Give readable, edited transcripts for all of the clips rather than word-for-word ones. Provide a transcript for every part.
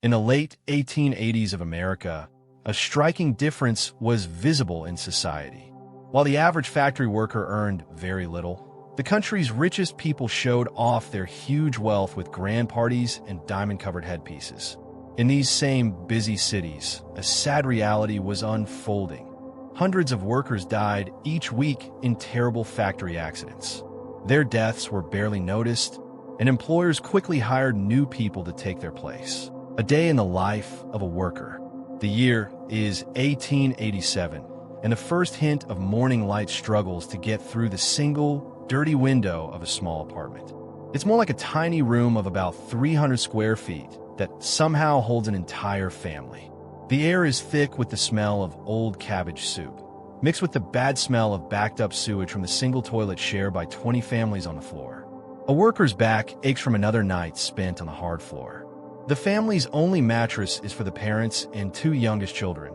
In the late 1880s of America, a striking difference was visible in society. While the average factory worker earned very little, the country's richest people showed off their huge wealth with grand parties and diamond-covered headpieces. In these same busy cities, a sad reality was unfolding. Hundreds of workers died each week in terrible factory accidents. Their deaths were barely noticed, and employers quickly hired new people to take their place. A day in the life of a worker. The year is 1887, and the first hint of morning light struggles to get through the single, dirty window of a small apartment. It's more like a tiny room of about 300 square feet that somehow holds an entire family. The air is thick with the smell of old cabbage soup, mixed with the bad smell of backed-up sewage from the single toilet shared by 20 families on the floor. A worker's back aches from another night spent on the hard floor. The family's only mattress is for the parents and two youngest children,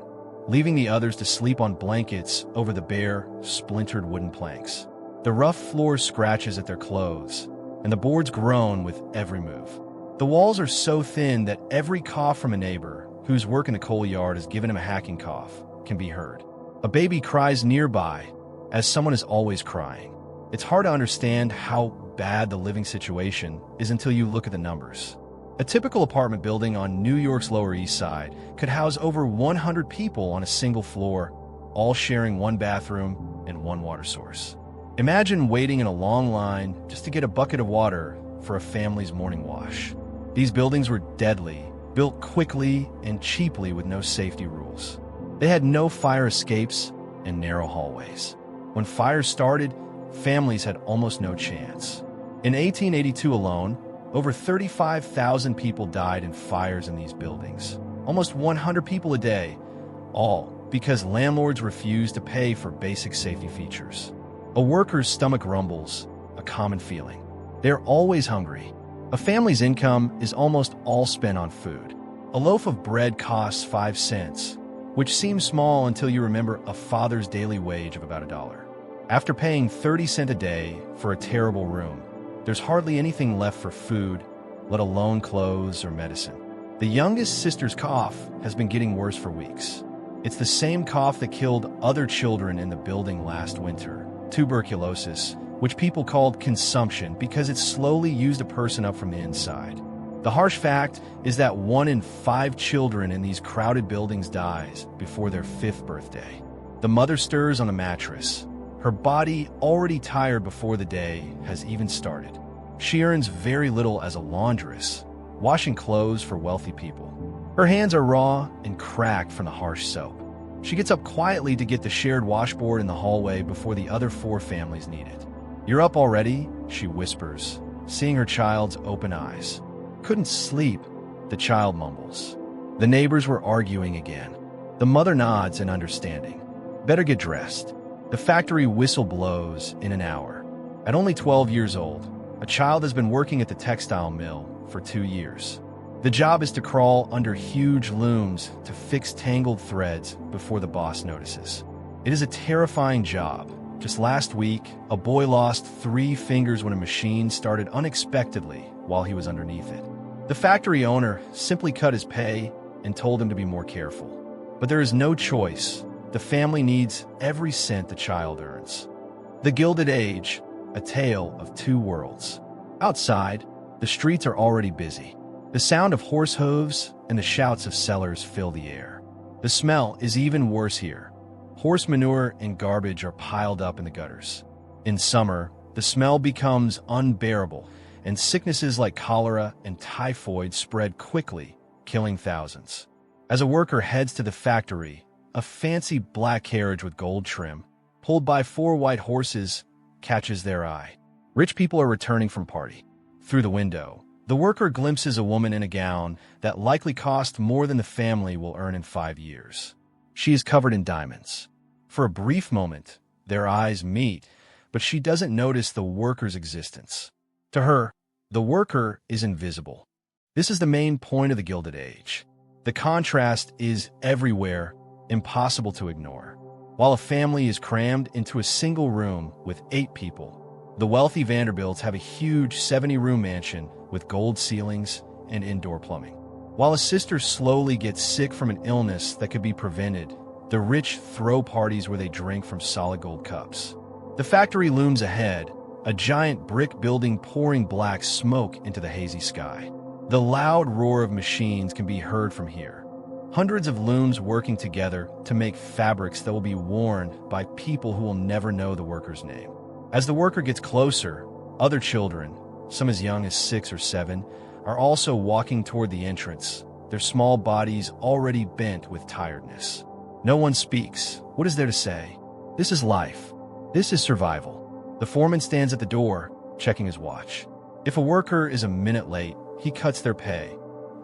leaving the others to sleep on blankets over the bare, splintered wooden planks. The rough floor scratches at their clothes, and the boards groan with every move. The walls are so thin that every cough from a neighbor, whose work in the coal yard has given him a hacking cough, can be heard. A baby cries nearby, as someone is always crying. It's hard to understand how bad the living situation is until you look at the numbers. A typical apartment building on New York's Lower East Side could house over 100 people on a single floor, all sharing one bathroom and one water source. Imagine waiting in a long line just to get a bucket of water for a family's morning wash. These buildings were deadly, built quickly and cheaply with no safety rules. They had no fire escapes and narrow hallways. When fires started, families had almost no chance. In 1882 alone, over 35,000 people died in fires in these buildings, almost 100 people a day, all because landlords refused to pay for basic safety features. A worker's stomach rumbles, a common feeling. They're always hungry. A family's income is almost all spent on food. A loaf of bread costs 5 cents, which seems small until you remember a father's daily wage of about $1. After paying 30 cents a day for a terrible room, there's hardly anything left for food, let alone clothes or medicine. The youngest sister's cough has been getting worse for weeks. It's the same cough that killed other children in the building last winter, tuberculosis, which people called consumption because it slowly used a person up from the inside. The harsh fact is that 1 in 5 children in these crowded buildings dies before their 5th birthday. The mother stirs on a mattress, her body already tired before the day has even started. She earns very little as a laundress, washing clothes for wealthy people. Her hands are raw and cracked from the harsh soap. She gets up quietly to get the shared washboard in the hallway before the other 4 families need it. "You're up already?" she whispers, seeing her child's open eyes. "Couldn't sleep," the child mumbles. The neighbors were arguing again. The mother nods in understanding. "Better get dressed." The factory whistle blows in an hour. At only 12 years old, a child has been working at the textile mill for 2 years. The job is to crawl under huge looms to fix tangled threads before the boss notices. It is a terrifying job. Just last week, a boy lost 3 fingers when a machine started unexpectedly while he was underneath it. The factory owner simply cut his pay and told him to be more careful. But there is no choice. The family needs every cent the child earns. The Gilded Age, a tale of 2 worlds. Outside, the streets are already busy. The sound of horse hooves and the shouts of sellers fill the air. The smell is even worse here. Horse manure and garbage are piled up in the gutters. In summer, the smell becomes unbearable, and sicknesses like cholera and typhoid spread quickly, killing thousands. As a worker heads to the factory, a fancy black carriage with gold trim, pulled by 4 white horses, catches their eye. Rich people are returning from party. Through the window, the worker glimpses a woman in a gown that likely cost more than the family will earn in 5 years. She is covered in diamonds. For a brief moment, their eyes meet, but she doesn't notice the worker's existence. To her, the worker is invisible. This is the main point of the Gilded Age. The contrast is everywhere, impossible to ignore. While a family is crammed into a single room with 8 people, the wealthy Vanderbilts have a huge 70-room mansion with gold ceilings and indoor plumbing. While a sister slowly gets sick from an illness that could be prevented, the rich throw parties where they drink from solid gold cups. The factory looms ahead, a giant brick building pouring black smoke into the hazy sky. The loud roar of machines can be heard from here. Hundreds of looms working together to make fabrics that will be worn by people who will never know the worker's name. As the worker gets closer, other children, some as young as 6 or 7, are also walking toward the entrance, their small bodies already bent with tiredness. No one speaks. What is there to say? This is life. This is survival. The foreman stands at the door, checking his watch. If a worker is a minute late, he cuts their pay.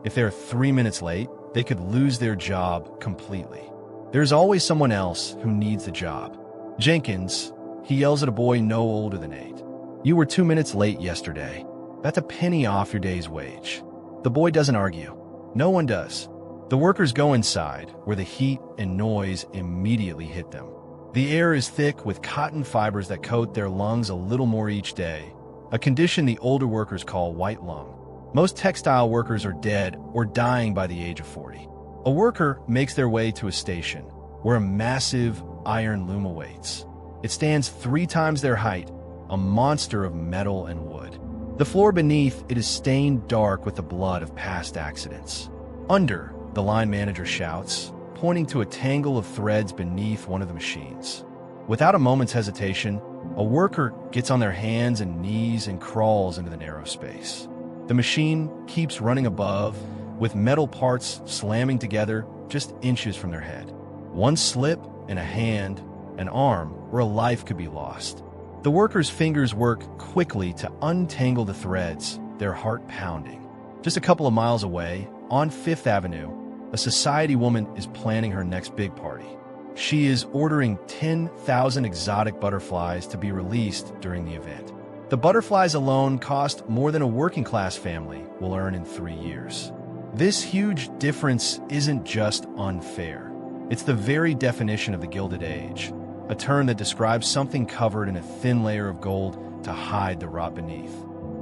If they're 3 minutes late, they could lose their job completely. There's always someone else who needs the job. Jenkins, he yells at a boy no older than 8. You were 2 minutes late yesterday. That's a penny off your day's wage. The boy doesn't argue. No one does. The workers go inside, where the heat and noise immediately hit them. The air is thick with cotton fibers that coat their lungs a little more each day, a condition the older workers call white lung. Most textile workers are dead or dying by the age of 40. A worker makes their way to a station, where a massive iron loom awaits. It stands 3 times their height, a monster of metal and wood. The floor beneath it is stained dark with the blood of past accidents. Under, the line manager shouts, pointing to a tangle of threads beneath one of the machines. Without a moment's hesitation, a worker gets on their hands and knees and crawls into the narrow space. The machine keeps running above, with metal parts slamming together just inches from their head. One slip, and a hand, an arm, or a life could be lost. The workers' fingers work quickly to untangle the threads, their heart pounding. Just a couple of miles away, on 5th Avenue, a society woman is planning her next big party. She is ordering 10,000 exotic butterflies to be released during the event. The butterflies alone cost more than a working-class family will earn in 3 years. This huge difference isn't just unfair. It's the very definition of the Gilded Age, a term that describes something covered in a thin layer of gold to hide the rot beneath.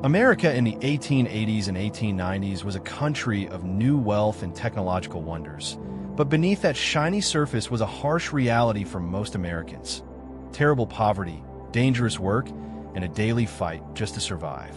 America in the 1880s and 1890s was a country of new wealth and technological wonders, but beneath that shiny surface was a harsh reality for most Americans. Terrible poverty, dangerous work, and a daily fight just to survive.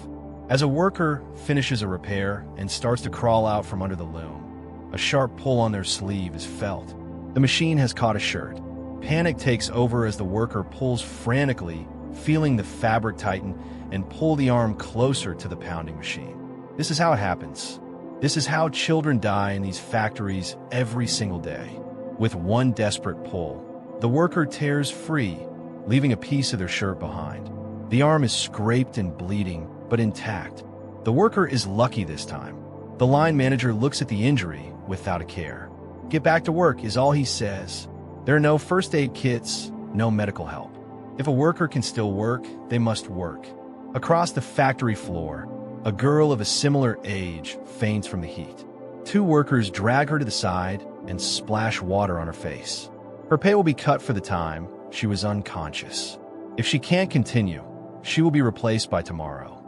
As a worker finishes a repair and starts to crawl out from under the loom, a sharp pull on their sleeve is felt. The machine has caught a shirt. Panic takes over as the worker pulls frantically, feeling the fabric tighten and pull the arm closer to the pounding machine. This is how it happens. This is how children die in these factories every single day. With one desperate pull, the worker tears free, leaving a piece of their shirt behind. The arm is scraped and bleeding, but intact. The worker is lucky this time. The line manager looks at the injury without a care. Get back to work is all he says. There are no first aid kits, no medical help. If a worker can still work, they must work. Across the factory floor, a girl of a similar age faints from the heat. 2 workers drag her to the side and splash water on her face. Her pay will be cut for the time she was unconscious. If she can't continue, she will be replaced by tomorrow.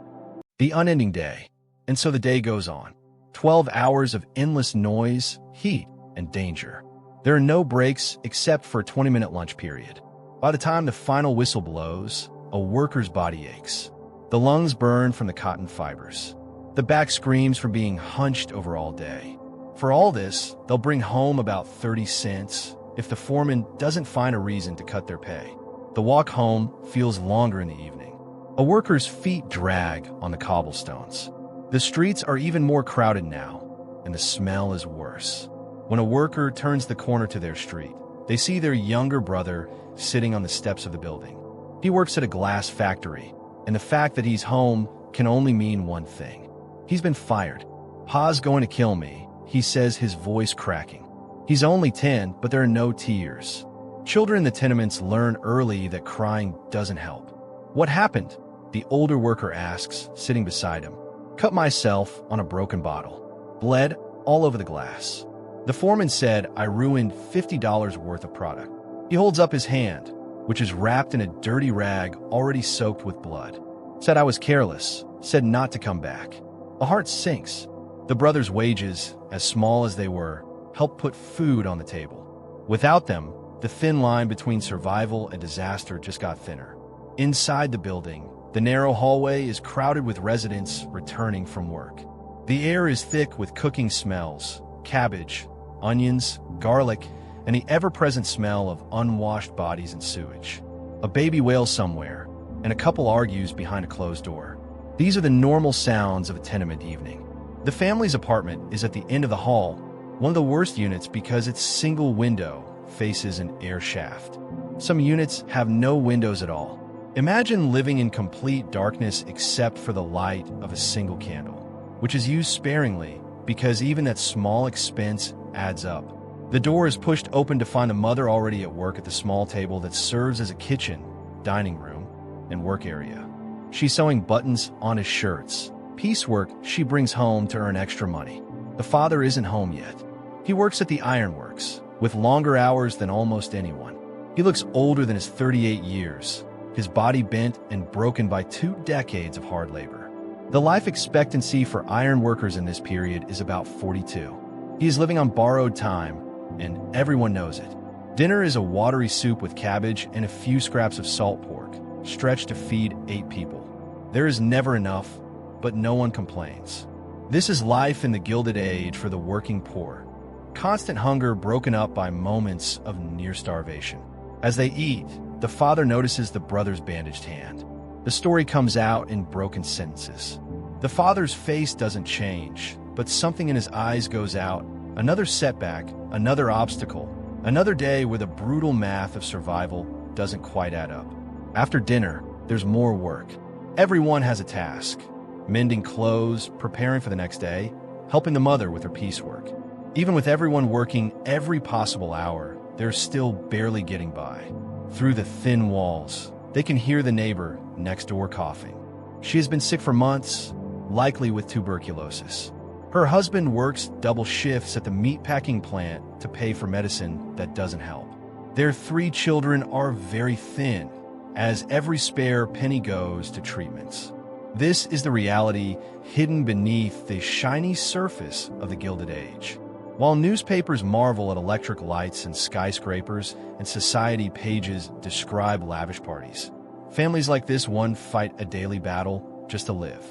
The unending day. And so the day goes on. 12 hours of endless noise, heat, and danger. There are no breaks except for a 20-minute lunch period. By the time the final whistle blows, a worker's body aches. The lungs burn from the cotton fibers. The back screams from being hunched over all day. For all this, they'll bring home about 30 cents if the foreman doesn't find a reason to cut their pay. The walk home feels longer in the evening. A worker's feet drag on the cobblestones. The streets are even more crowded now, and the smell is worse. When a worker turns the corner to their street, they see their younger brother sitting on the steps of the building. He works at a glass factory, and the fact that he's home can only mean one thing. He's been fired. "Pa's going to kill me," he says, his voice cracking. He's only 10, but there are no tears. Children in the tenements learn early that crying doesn't help. "What happened?" the older worker asks, sitting beside him. "Cut myself on a broken bottle. Bled all over the glass. The foreman said I ruined $50 worth of product." He holds up his hand, which is wrapped in a dirty rag already soaked with blood. "Said I was careless, said not to come back." A heart sinks. The brothers' wages, as small as they were, helped put food on the table. Without them, the thin line between survival and disaster just got thinner. Inside the building, the narrow hallway is crowded with residents returning from work. The air is thick with cooking smells, cabbage, onions, garlic, and the ever-present smell of unwashed bodies and sewage. A baby wails somewhere, and a couple argues behind a closed door. These are the normal sounds of a tenement evening. The family's apartment is at the end of the hall, one of the worst units because its single window faces an air shaft. Some units have no windows at all. Imagine living in complete darkness except for the light of a single candle, which is used sparingly because even that small expense adds up. The door is pushed open to find a mother already at work at the small table that serves as a kitchen, dining room, and work area. She's sewing buttons on his shirts, piecework she brings home to earn extra money. The father isn't home yet. He works at the ironworks, with longer hours than almost anyone. He looks older than his 38 years, his body bent and broken by 2 decades of hard labor. The life expectancy for iron workers in this period is about 42. He is living on borrowed time, and everyone knows it. Dinner is a watery soup with cabbage and a few scraps of salt pork, stretched to feed 8 people. There is never enough, but no one complains. This is life in the Gilded Age for the working poor. Constant hunger broken up by moments of near starvation. As they eat, the father notices the brother's bandaged hand. The story comes out in broken sentences. The father's face doesn't change, but something in his eyes goes out. Another setback, another obstacle, another day where the brutal math of survival doesn't quite add up. After dinner, there's more work. Everyone has a task. Mending clothes, preparing for the next day, helping the mother with her piecework. Even with everyone working every possible hour, they're still barely getting by. Through the thin walls, they can hear the neighbor next door coughing. She has been sick for months, likely with tuberculosis. Her husband works double shifts at the meatpacking plant to pay for medicine that doesn't help. Their 3 children are very thin, as every spare penny goes to treatments. This is the reality hidden beneath the shiny surface of the Gilded Age. While newspapers marvel at electric lights and skyscrapers, and society pages describe lavish parties, families like this one fight a daily battle just to live.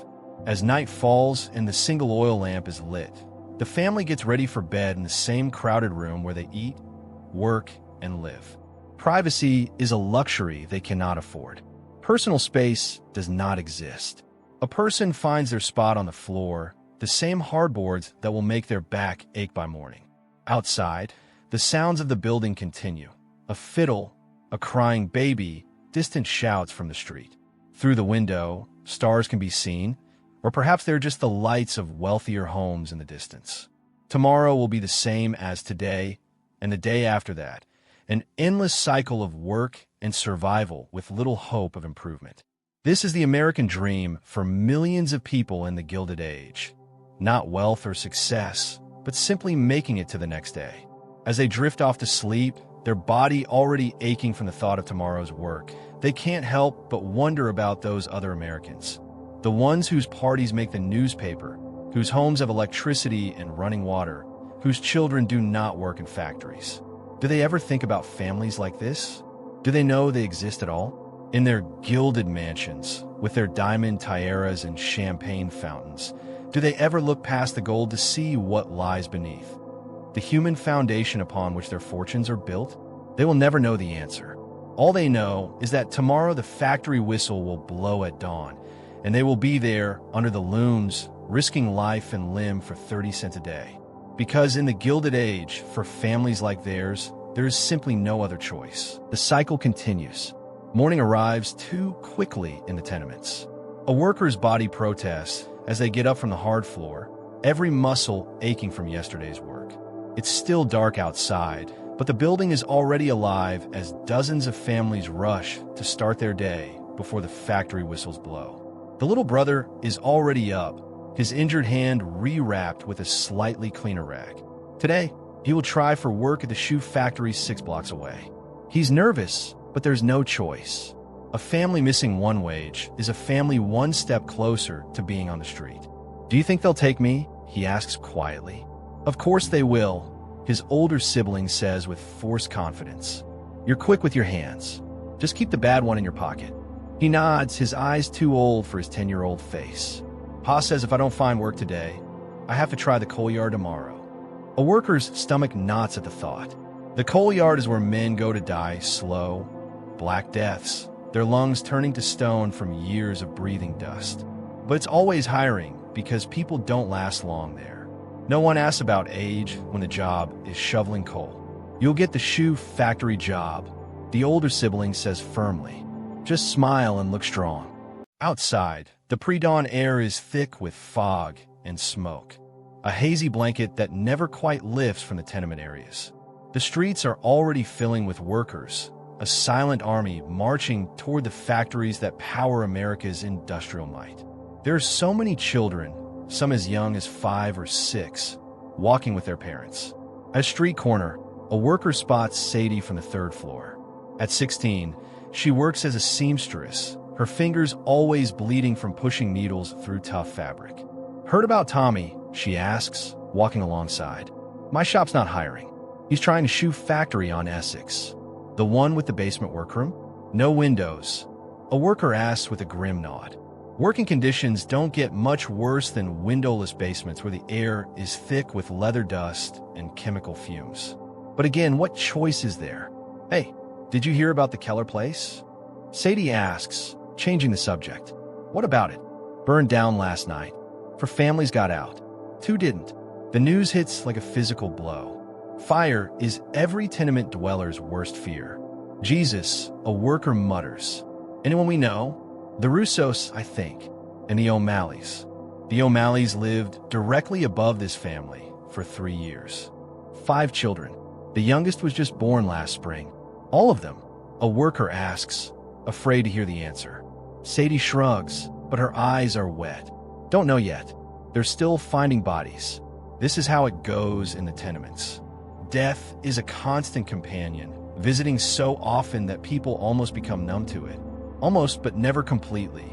As night falls and the single oil lamp is lit, the family gets ready for bed in the same crowded room where they eat, work, and live. Privacy is a luxury they cannot afford. Personal space does not exist. A person finds their spot on the floor, the same hardboards that will make their back ache by morning. Outside, the sounds of the building continue. A fiddle, a crying baby, distant shouts from the street. Through the window, stars can be seen, or perhaps they're just the lights of wealthier homes in the distance. Tomorrow will be the same as today, and the day after that, an endless cycle of work and survival with little hope of improvement. This is the American dream for millions of people in the Gilded Age. Not wealth or success, but simply making it to the next day. As they drift off to sleep, their body already aching from the thought of tomorrow's work, they can't help but wonder about those other Americans. The ones whose parties make the newspaper, whose homes have electricity and running water, whose children do not work in factories. Do they ever think about families like this? Do they know they exist at all? In their gilded mansions, with their diamond tiaras and champagne fountains, do they ever look past the gold to see what lies beneath? The human foundation upon which their fortunes are built? They will never know the answer. All they know is that tomorrow the factory whistle will blow at dawn, and they will be there under the looms, risking life and limb for 30 cents a day. Because in the Gilded Age, for families like theirs, there is simply no other choice. The cycle continues. Morning arrives too quickly in the tenements. A worker's body protests as they get up from the hard floor, every muscle aching from yesterday's work. It's still dark outside, but the building is already alive as dozens of families rush to start their day before the factory whistles blow. The little brother is already up, his injured hand rewrapped with a slightly cleaner rag. Today, he will try for work at the shoe factory 6 blocks away. He's nervous, but there's no choice. A family missing one wage is a family one step closer to being on the street. Do you think they'll take me? he asks quietly. Of course they will, his older sibling says with forced confidence. You're quick with your hands. Just keep the bad one in your pocket. He nods, his eyes too old for his 10-year-old face. Pa says if I don't find work today, I have to try the coal yard tomorrow. A worker's stomach knots at the thought. The coal yard is where men go to die slow, black deaths, their lungs turning to stone from years of breathing dust. But it's always hiring because people don't last long there. No one asks about age when the job is shoveling coal. You'll get the shoe factory job, the older sibling says firmly. Just smile and look strong. Outside, the pre-dawn air is thick with fog and smoke, a hazy blanket that never quite lifts from the tenement areas. The streets are already filling with workers, a silent army marching toward the factories that power America's industrial might. There are so many children, some as young as 5 or 6, walking with their parents. At a street corner, a worker spots Sadie from the 3rd floor. At 16, she works as a seamstress, her fingers always bleeding from pushing needles through tough fabric. Heard about Tommy? She asks, walking alongside. My shop's not hiring. He's trying to shoe factory on Essex. The one with the basement workroom? No windows. A worker asks with a grim nod. Working conditions don't get much worse than windowless basements where the air is thick with leather dust and chemical fumes. But again, what choice is there? Hey, did you hear about the Keller place? Sadie asks, changing the subject. What about it? Burned down last night. 4 families got out. 2 didn't. The news hits like a physical blow. Fire is every tenement dweller's worst fear. Jesus, a worker mutters. Anyone we know? The Russos, I think, and the O'Malleys. The O'Malleys lived directly above this family for 3 years. 5 children. The youngest was just born last spring. All of them? A worker asks, afraid to hear the answer. Sadie shrugs, but her eyes are wet. Don't know yet. They're still finding bodies. This is how it goes in the tenements. Death is a constant companion, visiting so often that people almost become numb to it. Almost, but never completely.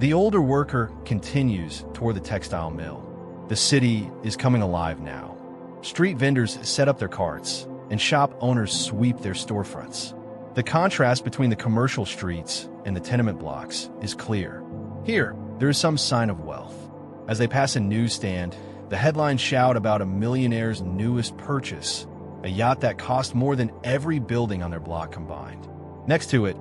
The older worker continues toward the textile mill. The city is coming alive now. Street vendors set up their carts, and shop owners sweep their storefronts. The contrast between the commercial streets and the tenement blocks is clear. Here, there is some sign of wealth. As they pass a newsstand, the headlines shout about a millionaire's newest purchase, a yacht that cost more than every building on their block combined. Next to it,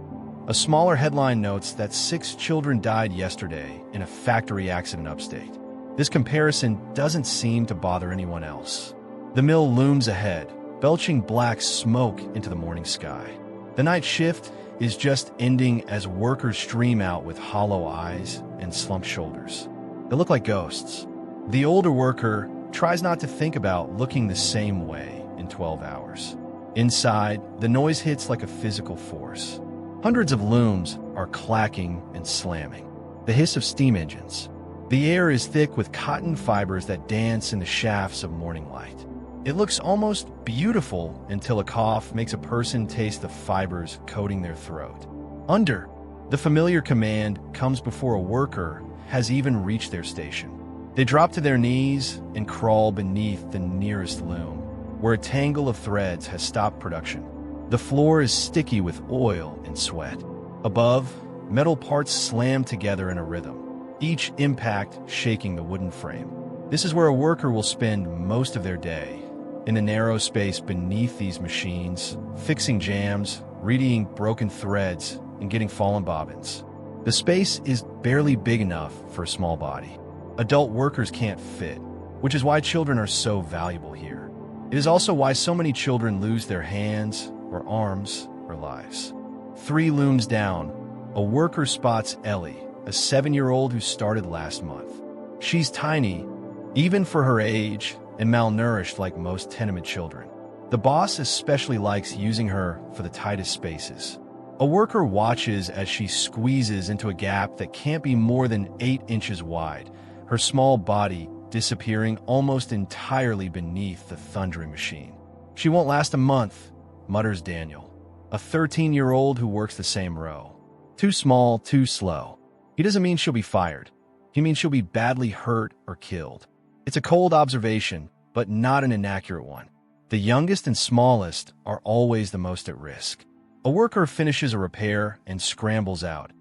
a smaller headline notes that 6 children died yesterday in a factory accident upstate. This comparison doesn't seem to bother anyone else. The mill looms ahead, belching black smoke into the morning sky. The night shift is just ending as workers stream out with hollow eyes and slumped shoulders. They look like ghosts. The older worker tries not to think about looking the same way in 12 hours. Inside, the noise hits like a physical force. Hundreds of looms are clacking and slamming. The hiss of steam engines. The air is thick with cotton fibers that dance in the shafts of morning light. It looks almost beautiful until a cough makes a person taste the fibers coating their throat. Under, the familiar command comes before a worker has even reached their station. They drop to their knees and crawl beneath the nearest loom, where a tangle of threads has stopped production. The floor is sticky with oil and sweat. Above, metal parts slam together in a rhythm, each impact shaking the wooden frame. This is where a worker will spend most of their day, in the narrow space beneath these machines, fixing jams, readying broken threads, and getting fallen bobbins. The space is barely big enough for a small body. Adult workers can't fit, which is why children are so valuable here. It is also why so many children lose their hands, or arms, or lives. 3 looms down, a worker spots Ellie, a 7-year-old who started last month. She's tiny, even for her age, and malnourished like most tenement children. The boss especially likes using her for the tightest spaces. A worker watches as she squeezes into a gap that can't be more than 8 inches wide, her small body disappearing almost entirely beneath the thundering machine. She won't last a month, mutters Daniel, a 13-year-old who works the same row. Too small, too slow. He doesn't mean she'll be fired. He means she'll be badly hurt or killed. It's a cold observation, but not an inaccurate one. The youngest and smallest are always the most at risk. A worker finishes a repair and scrambles out,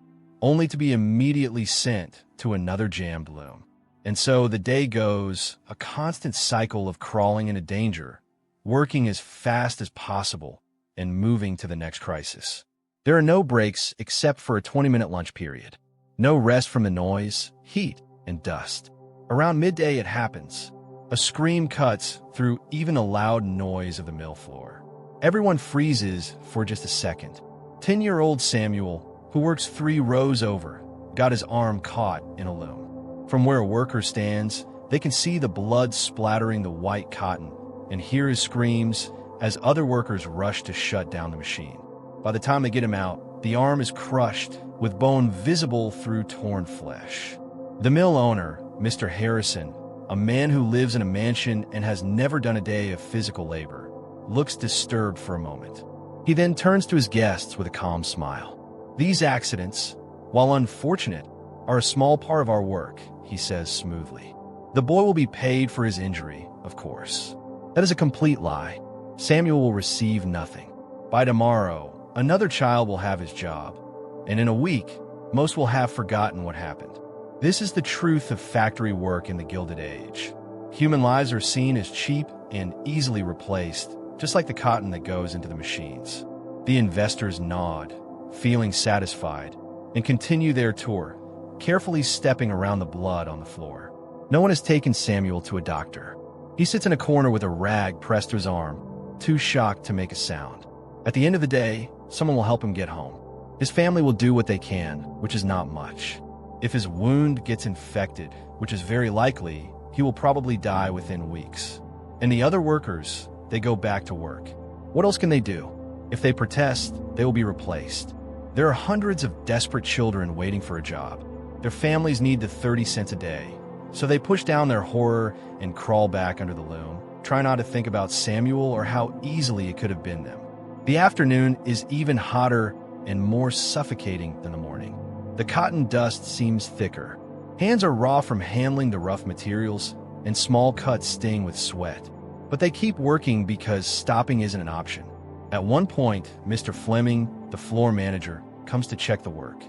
only to be immediately sent to another jammed loom. And so the day goes, a constant cycle of crawling into danger, working as fast as possible, and moving to the next crisis. There are no breaks except for a 20-minute lunch period. No rest from the noise, heat, and dust. Around midday it happens. A scream cuts through even the loud noise of the mill floor. Everyone freezes for just a second. 10-year-old Samuel, who works 3 rows over, got his arm caught in a loom. From where a worker stands, they can see the blood splattering the white cotton and hear his screams as other workers rush to shut down the machine. By the time they get him out, the arm is crushed, with bone visible through torn flesh. The mill owner, Mr. Harrison, a man who lives in a mansion and has never done a day of physical labor, looks disturbed for a moment. He then turns to his guests with a calm smile. "These accidents, while unfortunate, are a small part of our work," he says smoothly. "The boy will be paid for his injury, of course." That is a complete lie. Samuel will receive nothing. By tomorrow, another child will have his job, and in a week, most will have forgotten what happened. This is the truth of factory work in the Gilded Age. Human lives are seen as cheap and easily replaced, just like the cotton that goes into the machines. The investors nod, feeling satisfied, and continue their tour, carefully stepping around the blood on the floor. No one has taken Samuel to a doctor. He sits in a corner with a rag pressed to his arm, too shocked to make a sound. At the end of the day, someone will help him get home. His family will do what they can, which is not much. If his wound gets infected, which is very likely, he will probably die within weeks. And the other workers, they go back to work. What else can they do? If they protest, they will be replaced. There are hundreds of desperate children waiting for a job. Their families need the 30 cents a day, so they push down their horror and crawl back under the loom, try not to think about Samuel or how easily it could have been them. The afternoon is even hotter and more suffocating than the morning. The cotton dust seems thicker. Hands are raw from handling the rough materials, and small cuts sting with sweat. But they keep working because stopping isn't an option. At one point, Mr. Fleming, the floor manager, comes to check the work.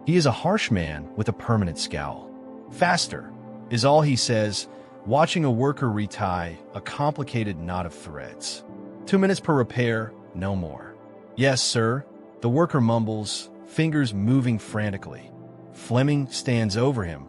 He is a harsh man with a permanent scowl. "Faster," is all he says, watching a worker retie a complicated knot of threads. 2 minutes per repair, no more. "Yes, sir," the worker mumbles, fingers moving frantically. Fleming stands over him,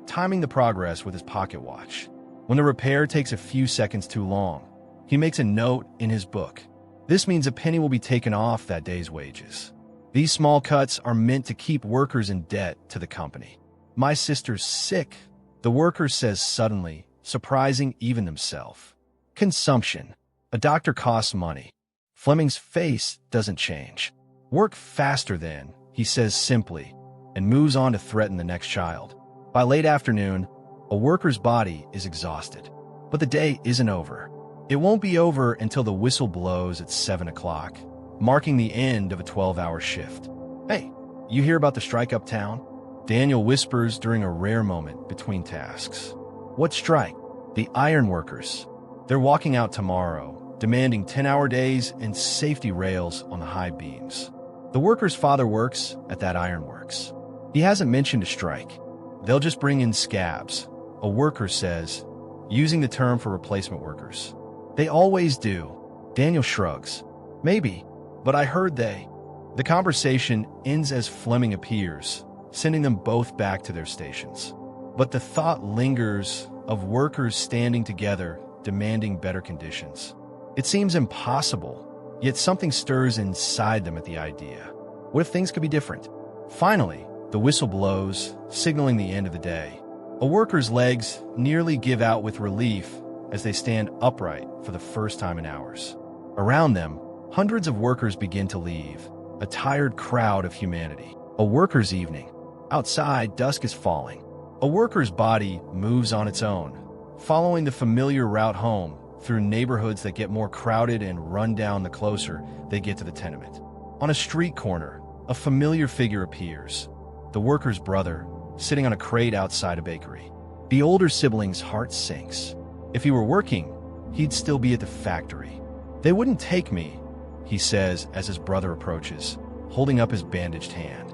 timing the progress with his pocket watch. When the repair takes a few seconds too long, he makes a note in his book. This means a penny will be taken off that day's wages. These small cuts are meant to keep workers in debt to the company. "My sister's sick," the worker says suddenly, surprising even himself. Consumption. A doctor costs money. Fleming's face doesn't change. "Work faster then," he says simply, and moves on to threaten the next child. By late afternoon, a worker's body is exhausted. But the day isn't over. It won't be over until the whistle blows at 7 o'clock, marking the end of a 12-hour shift. "Hey, you hear about the strike uptown?" Daniel whispers during a rare moment between tasks. "What strike?" "The iron workers. They're walking out tomorrow, demanding 10-hour days and safety rails on the high beams." The worker's father works at that ironworks. He hasn't mentioned a strike. "They'll just bring in scabs," a worker says, using the term for replacement workers. "They always do." Daniel shrugs. "Maybe, but I heard they..." The conversation ends as Fleming appears, sending them both back to their stations. But the thought lingers of workers standing together, demanding better conditions. It seems impossible, yet something stirs inside them at the idea. What if things could be different? Finally, the whistle blows, signaling the end of the day. A worker's legs nearly give out with relief as they stand upright for the first time in hours. Around them, hundreds of workers begin to leave, a tired crowd of humanity. A worker's evening. Outside, dusk is falling. A worker's body moves on its own, following the familiar route home through neighborhoods that get more crowded and run down the closer they get to the tenement. On a street corner, a familiar figure appears, the worker's brother, sitting on a crate outside a bakery. The older sibling's heart sinks. If he were working, he'd still be at the factory. They wouldn't take me, he says as his brother approaches, holding up his bandaged hand.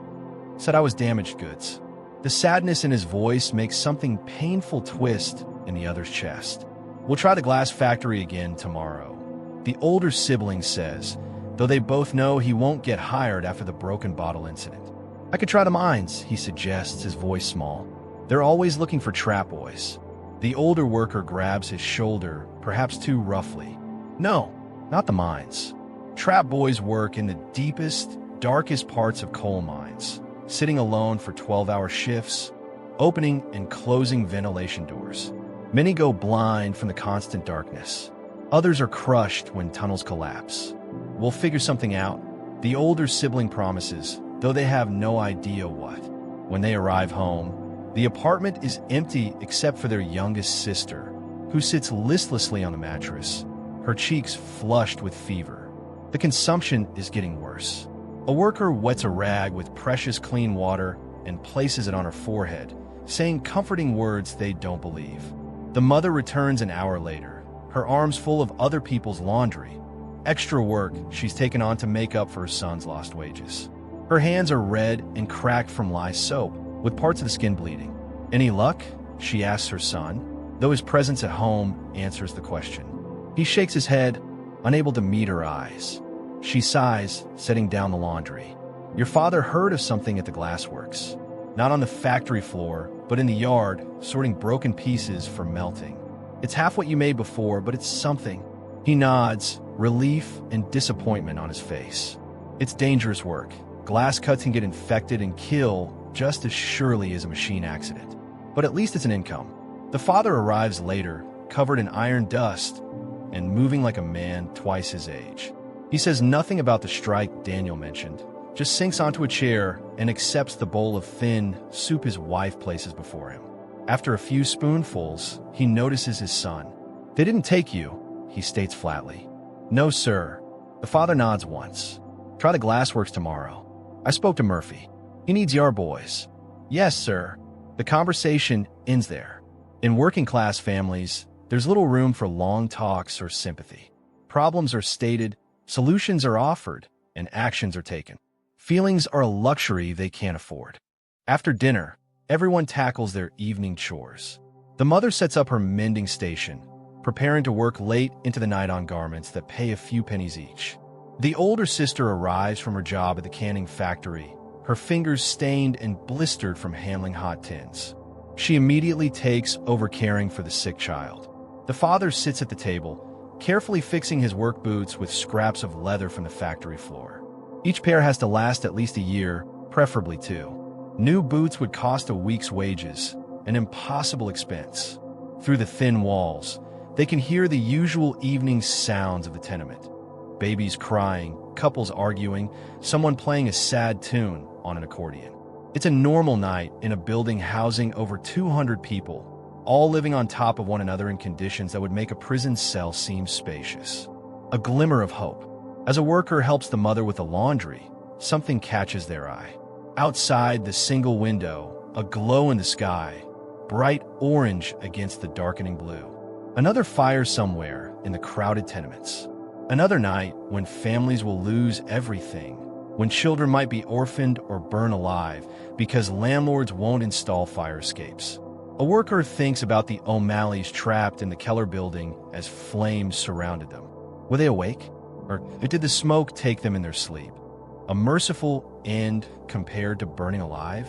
Said I was damaged goods. The sadness in his voice makes something painful twist in the other's chest. We'll try the glass factory again tomorrow, the older sibling says, though they both know he won't get hired after the broken bottle incident. I could try the mines, he suggests, his voice small. They're always looking for trap boys. The older worker grabs his shoulder, perhaps too roughly. No, not the mines. Trap boys work in the deepest, darkest parts of coal mines, sitting alone for 12-hour shifts, opening and closing ventilation doors. Many go blind from the constant darkness. Others are crushed when tunnels collapse. We'll figure something out, the older sibling promises, though they have no idea what. When they arrive home, the apartment is empty except for their youngest sister, who sits listlessly on the mattress, her cheeks flushed with fever. The consumption is getting worse. A worker wets a rag with precious clean water and places it on her forehead, saying comforting words they don't believe. The mother returns an hour later, her arms full of other people's laundry. Extra work she's taken on to make up for her son's lost wages. Her hands are red and cracked from lye soap, with parts of the skin bleeding. Any luck? She asks her son, though his presence at home answers the question. He shakes his head, unable to meet her eyes. She sighs, setting down the laundry. Your father heard of something at the glassworks. Not on the factory floor, but in the yard, sorting broken pieces for melting. It's half what you made before, but it's something. He nods, relief and disappointment on his face. It's dangerous work. Glass cuts can get infected and kill just as surely as a machine accident. But at least it's an income. The father arrives later, covered in iron dust and moving like a man twice his age. He says nothing about the strike Daniel mentioned, just sinks onto a chair and accepts the bowl of thin soup his wife places before him. After a few spoonfuls, he notices his son. They didn't take you, he states flatly. No, sir. The father nods once. Try the glassworks tomorrow. I spoke to Murphy. He needs your boys. Yes, sir. The conversation ends there. In working-class families, there's little room for long talks or sympathy. Problems are stated, solutions are offered, and actions are taken. Feelings are a luxury they can't afford. After dinner, everyone tackles their evening chores. The mother sets up her mending station, preparing to work late into the night on garments that pay a few pennies each. The older sister arrives from her job at the canning factory, her fingers stained and blistered from handling hot tins. She immediately takes over caring for the sick child. The father sits at the table, carefully fixing his work boots with scraps of leather from the factory floor. Each pair has to last at least a year, preferably 2. New boots would cost a week's wages, an impossible expense. Through the thin walls, they can hear the usual evening sounds of the tenement. Babies crying, couples arguing, someone playing a sad tune on an accordion. It's a normal night in a building housing over 200 people, all living on top of one another in conditions that would make a prison cell seem spacious. A glimmer of hope. As a worker helps the mother with the laundry, something catches their eye. Outside the single window, a glow in the sky, bright orange against the darkening blue. Another fire somewhere in the crowded tenements. Another night when families will lose everything, when children might be orphaned or burned alive because landlords won't install fire escapes. A worker thinks about the O'Malleys trapped in the Keller building as flames surrounded them. Were they awake? Or did the smoke take them in their sleep? A merciful end compared to burning alive?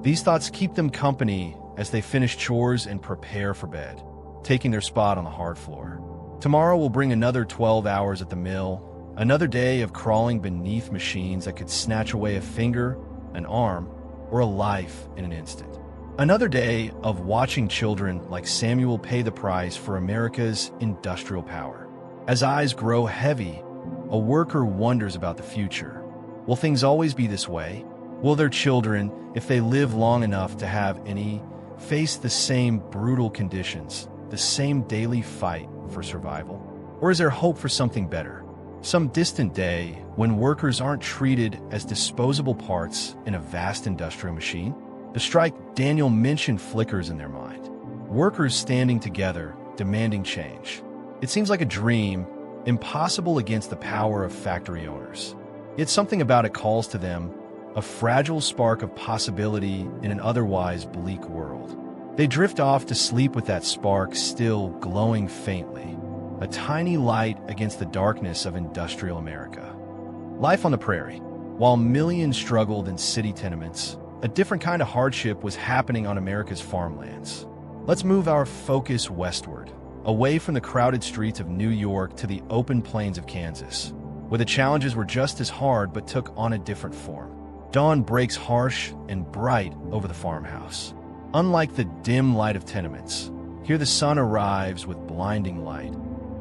These thoughts keep them company as they finish chores and prepare for bed, taking their spot on the hard floor. Tomorrow will bring another 12 hours at the mill, another day of crawling beneath machines that could snatch away a finger, an arm, or a life in an instant. Another day of watching children like Samuel pay the price for America's industrial power. As eyes grow heavy, a worker wonders about the future. Will things always be this way? Will their children, if they live long enough to have any, face the same brutal conditions, the same daily fight for survival? Or is there hope for something better? Some distant day when workers aren't treated as disposable parts in a vast industrial machine? The strike Daniel mentioned flickers in their mind. Workers standing together, demanding change. It seems like a dream, impossible against the power of factory owners. Yet something about it calls to them, a fragile spark of possibility in an otherwise bleak world. They drift off to sleep with that spark still glowing faintly, a tiny light against the darkness of industrial America. Life on the prairie. While millions struggled in city tenements, a different kind of hardship was happening on America's farmlands. Let's move our focus westward, away from the crowded streets of New York to the open plains of Kansas, where the challenges were just as hard but took on a different form. Dawn breaks harsh and bright over the farmhouse. Unlike the dim light of tenements, here the sun arrives with blinding light,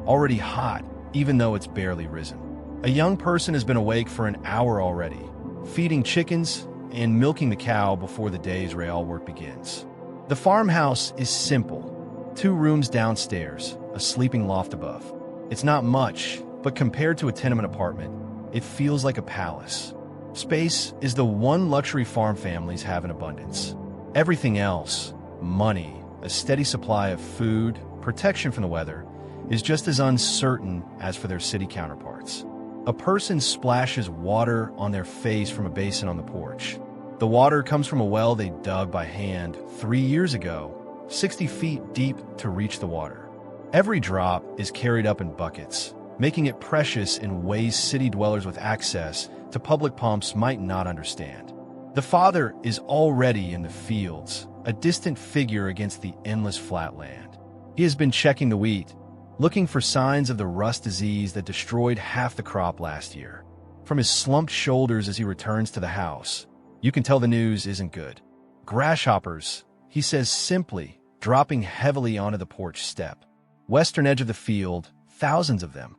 already hot even though it's barely risen. A young person has been awake for an hour already, feeding chickens and milking the cow before the day's real work begins. The farmhouse is simple. 2 rooms downstairs, a sleeping loft above. It's not much, but compared to a tenement apartment, it feels like a palace. Space is the one luxury farm families have in abundance. Everything else, money, a steady supply of food, protection from the weather, is just as uncertain as for their city counterparts. A person splashes water on their face from a basin on the porch. The water comes from a well they dug by hand 3 years ago, 60 feet deep to reach the water. Every drop is carried up in buckets, making it precious in ways city dwellers with access to public pumps might not understand. The father is already in the fields, a distant figure against the endless flat land. He has been checking the wheat, looking for signs of the rust disease that destroyed half the crop last year. From his slumped shoulders as he returns to the house, you can tell the news isn't good. Grasshoppers, he says simply, dropping heavily onto the porch step. Western edge of the field, thousands of them.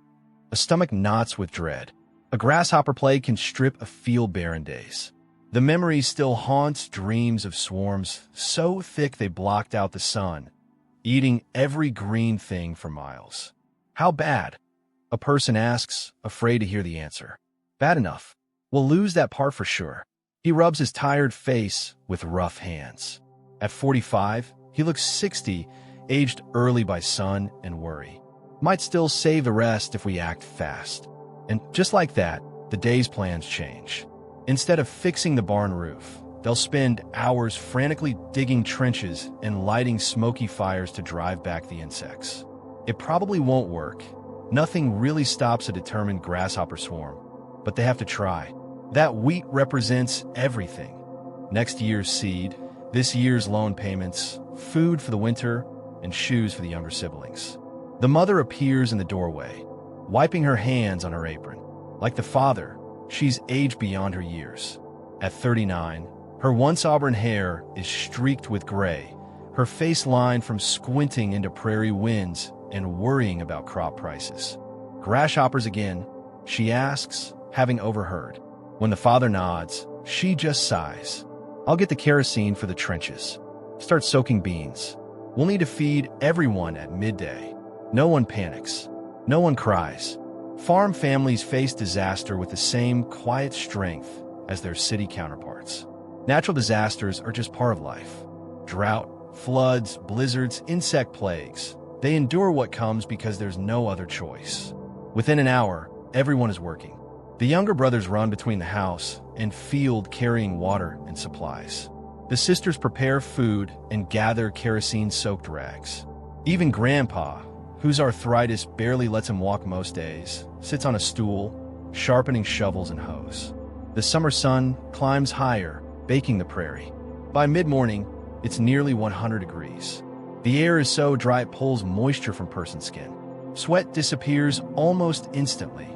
A stomach knots with dread. A grasshopper plague can strip a field bare in days. The memory still haunts dreams of swarms so thick they blocked out the sun, eating every green thing for miles. How bad? A person asks, afraid to hear the answer. Bad enough. We'll lose that part for sure. He rubs his tired face with rough hands. At 45, he looks 60, aged early by sun and worry. Might still save the rest if we act fast. And just like that, the day's plans change. Instead of fixing the barn roof, they'll spend hours frantically digging trenches and lighting smoky fires to drive back the insects. It probably won't work. Nothing really stops a determined grasshopper swarm, but they have to try. That wheat represents everything. Next year's seed, this year's loan payments, food for the winter, and shoes for the younger siblings. The mother appears in the doorway, wiping her hands on her apron. Like the father, she's aged beyond her years. At 39, her once auburn hair is streaked with gray, her face lined from squinting into prairie winds and worrying about crop prices. Grasshoppers again, she asks, having overheard. When the father nods, she just sighs. I'll get the kerosene for the trenches. Start soaking beans. We'll need to feed everyone at midday. No one panics. No one cries. Farm families face disaster with the same quiet strength as their city counterparts. Natural disasters are just part of life. Drought, floods, blizzards, insect plagues. They endure what comes because there's no other choice. Within an hour, everyone is working. The younger brothers run between the house and field carrying water and supplies. The sisters prepare food and gather kerosene-soaked rags. Even Grandpa, whose arthritis barely lets him walk most days, sits on a stool, sharpening shovels and hoes. The summer sun climbs higher, baking the prairie. By mid-morning, it's nearly 100 degrees. The air is so dry it pulls moisture from person's skin. Sweat disappears almost instantly,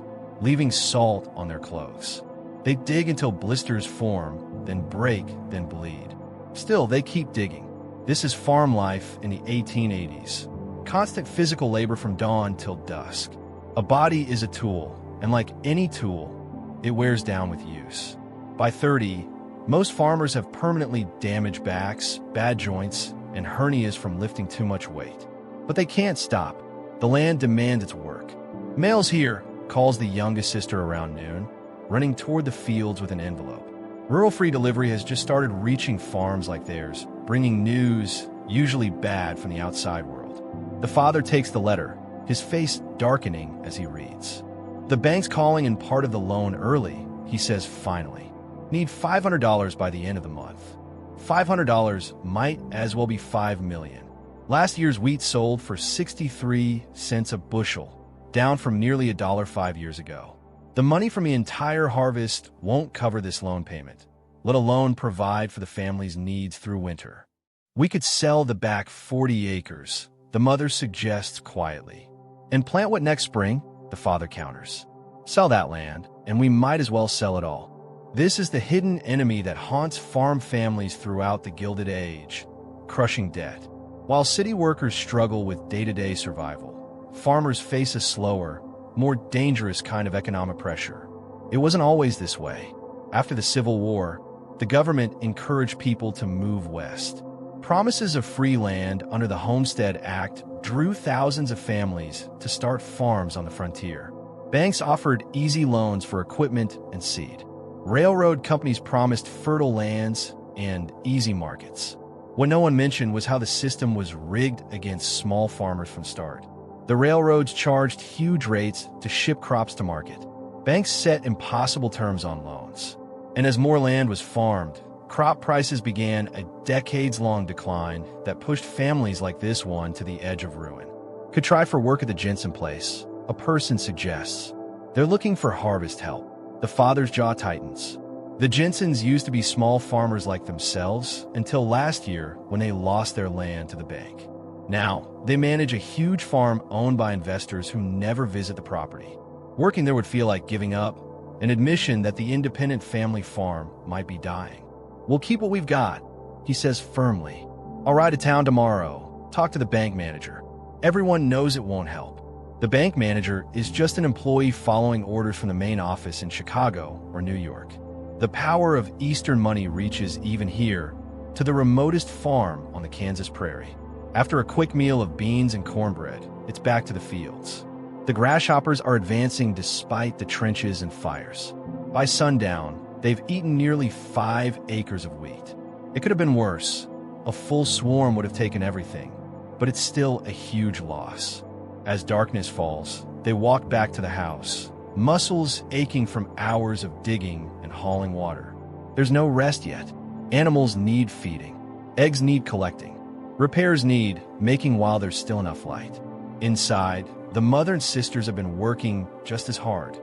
leaving salt on their clothes. They dig until blisters form, then break, then bleed. Still, they keep digging. This is farm life in the 1880s. Constant physical labor from dawn till dusk. A body is a tool, and like any tool, it wears down with use. By 30, most farmers have permanently damaged backs, bad joints, and hernias from lifting too much weight. But they can't stop. The land demands its work. "Mail's here," calls the youngest sister around noon, running toward the fields with an envelope. Rural free delivery has just started reaching farms like theirs, bringing news, usually bad, from the outside world. The father takes the letter, his face darkening as he reads. "The bank's calling in part of the loan early," he says finally. "Need $500 by the end of the month." $500 might as well be $5 million. Last year's wheat sold for 63 cents a bushel, down from nearly $1 5 years ago. The money from the entire harvest won't cover this loan payment, let alone provide for the family's needs through winter. "We could sell the back 40 acres, the mother suggests quietly. "And plant what next spring?" the father counters. "Sell that land, and we might as well sell it all." This is the hidden enemy that haunts farm families throughout the Gilded Age, crushing debt. While city workers struggle with day-to-day survival, farmers face a slower, more dangerous kind of economic pressure. It wasn't always this way. After the Civil War, the government encouraged people to move west. Promises of free land under the Homestead Act drew thousands of families to start farms on the frontier. Banks offered easy loans for equipment and seed. Railroad companies promised fertile lands and easy markets. What no one mentioned was how the system was rigged against small farmers from start. The railroads charged huge rates to ship crops to market. Banks set impossible terms on loans. And as more land was farmed, crop prices began a decades-long decline that pushed families like this one to the edge of ruin. "Could try for work at the Jensen place," a person suggests. "They're looking for harvest help." The father's jaw tightens. The Jensens used to be small farmers like themselves until last year when they lost their land to the bank. Now, they manage a huge farm owned by investors who never visit the property. Working there would feel like giving up, an admission that the independent family farm might be dying. "We'll keep what we've got," he says firmly. "I'll ride to town tomorrow, talk to the bank manager." Everyone knows it won't help. The bank manager is just an employee following orders from the main office in Chicago or New York. The power of Eastern money reaches even here, to the remotest farm on the Kansas prairie. After a quick meal of beans and cornbread, it's back to the fields. The grasshoppers are advancing despite the trenches and fires. By sundown, they've eaten nearly 5 acres of wheat. It could have been worse. A full swarm would have taken everything, but it's still a huge loss. As darkness falls, they walk back to the house, muscles aching from hours of digging and hauling water. There's no rest yet. Animals need feeding. Eggs need collecting. Repairs need making while there's still enough light. Inside, the mother and sisters have been working just as hard.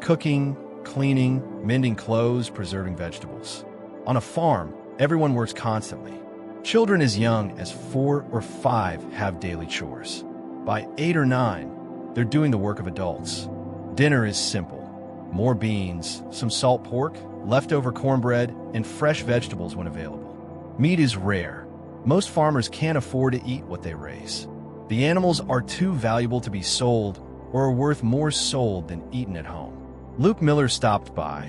Cooking, cleaning, mending clothes, preserving vegetables. On a farm, everyone works constantly. Children as young as 4 or 5 have daily chores. By 8 or 9, they're doing the work of adults. Dinner is simple. More beans, some salt pork, leftover cornbread, and fresh vegetables when available. Meat is rare. Most farmers can't afford to eat what they raise. The animals are too valuable to be sold or are worth more sold than eaten at home. Luke Miller stopped by.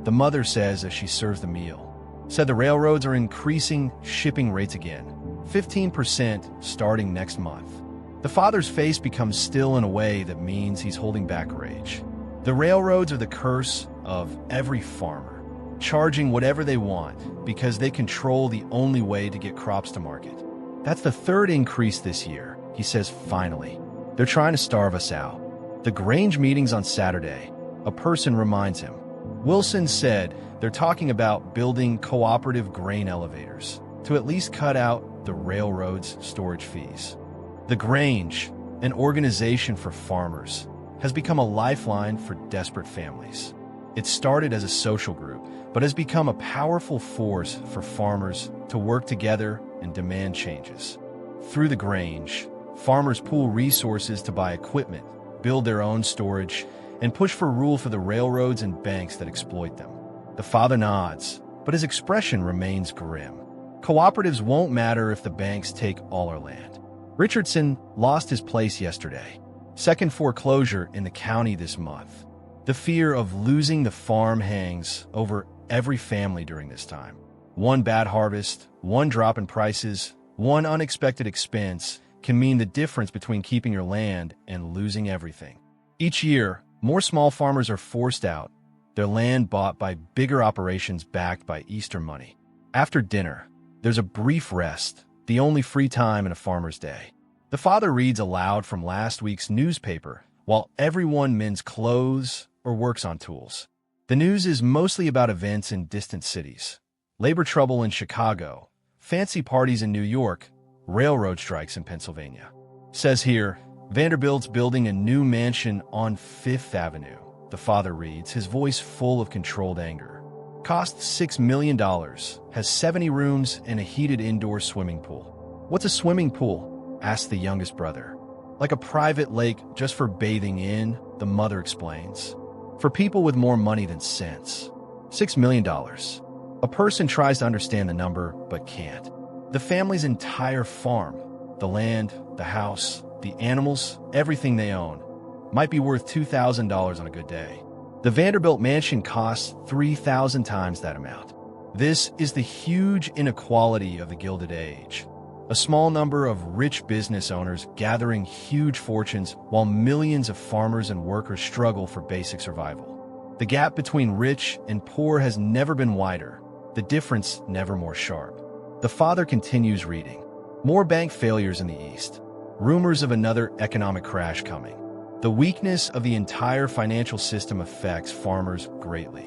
The mother says as she serves the meal. Said the railroads are increasing shipping rates again, 15% starting next month. The father's face becomes still in a way that means he's holding back rage. The railroads are the curse of every farmer, charging whatever they want because they control the only way to get crops to market. That's the 3rd increase this year, he says finally. They're trying to starve us out. The Grange meeting's on Saturday, a person reminds him. Wilson said they're talking about building cooperative grain elevators to at least cut out the railroad's storage fees. The Grange, an organization for farmers, has become a lifeline for desperate families. It started as a social group, but has become a powerful force for farmers to work together and demand changes. Through the Grange, farmers pool resources to buy equipment, build their own storage, and push for rule for the railroads and banks that exploit them. The father nods, but his expression remains grim. Cooperatives won't matter if the banks take all our land. Richardson lost his place yesterday. 2nd foreclosure in the county this month. The fear of losing the farm hangs over every family during this time. One bad harvest, one drop in prices, one unexpected expense can mean the difference between keeping your land and losing everything. Each year, more small farmers are forced out, their land bought by bigger operations backed by Easter money. After dinner, there's a brief rest, the only free time in a farmer's day. The father reads aloud from last week's newspaper while everyone mends clothes or works on tools. The news is mostly about events in distant cities. Labor trouble in Chicago, fancy parties in New York, railroad strikes in Pennsylvania. Says here, Vanderbilt's building a new mansion on Fifth Avenue. The father reads, his voice full of controlled anger. Costs $6 million, has 70 rooms and a heated indoor swimming pool. What's a swimming pool? Asked the youngest brother. Like a private lake just for bathing in, the mother explains. For people with more money than sense. $6 million. A person tries to understand the number, but can't. The family's entire farm, the land, the house, the animals, everything they own, might be worth $2,000 on a good day. The Vanderbilt mansion costs 3,000 times that amount. This is the huge inequality of the Gilded Age. A small number of rich business owners gathering huge fortunes while millions of farmers and workers struggle for basic survival. The gap between rich and poor has never been wider, the difference never more sharp. The father continues reading. More bank failures in the East. Rumors of another economic crash coming. The weakness of the entire financial system affects farmers greatly.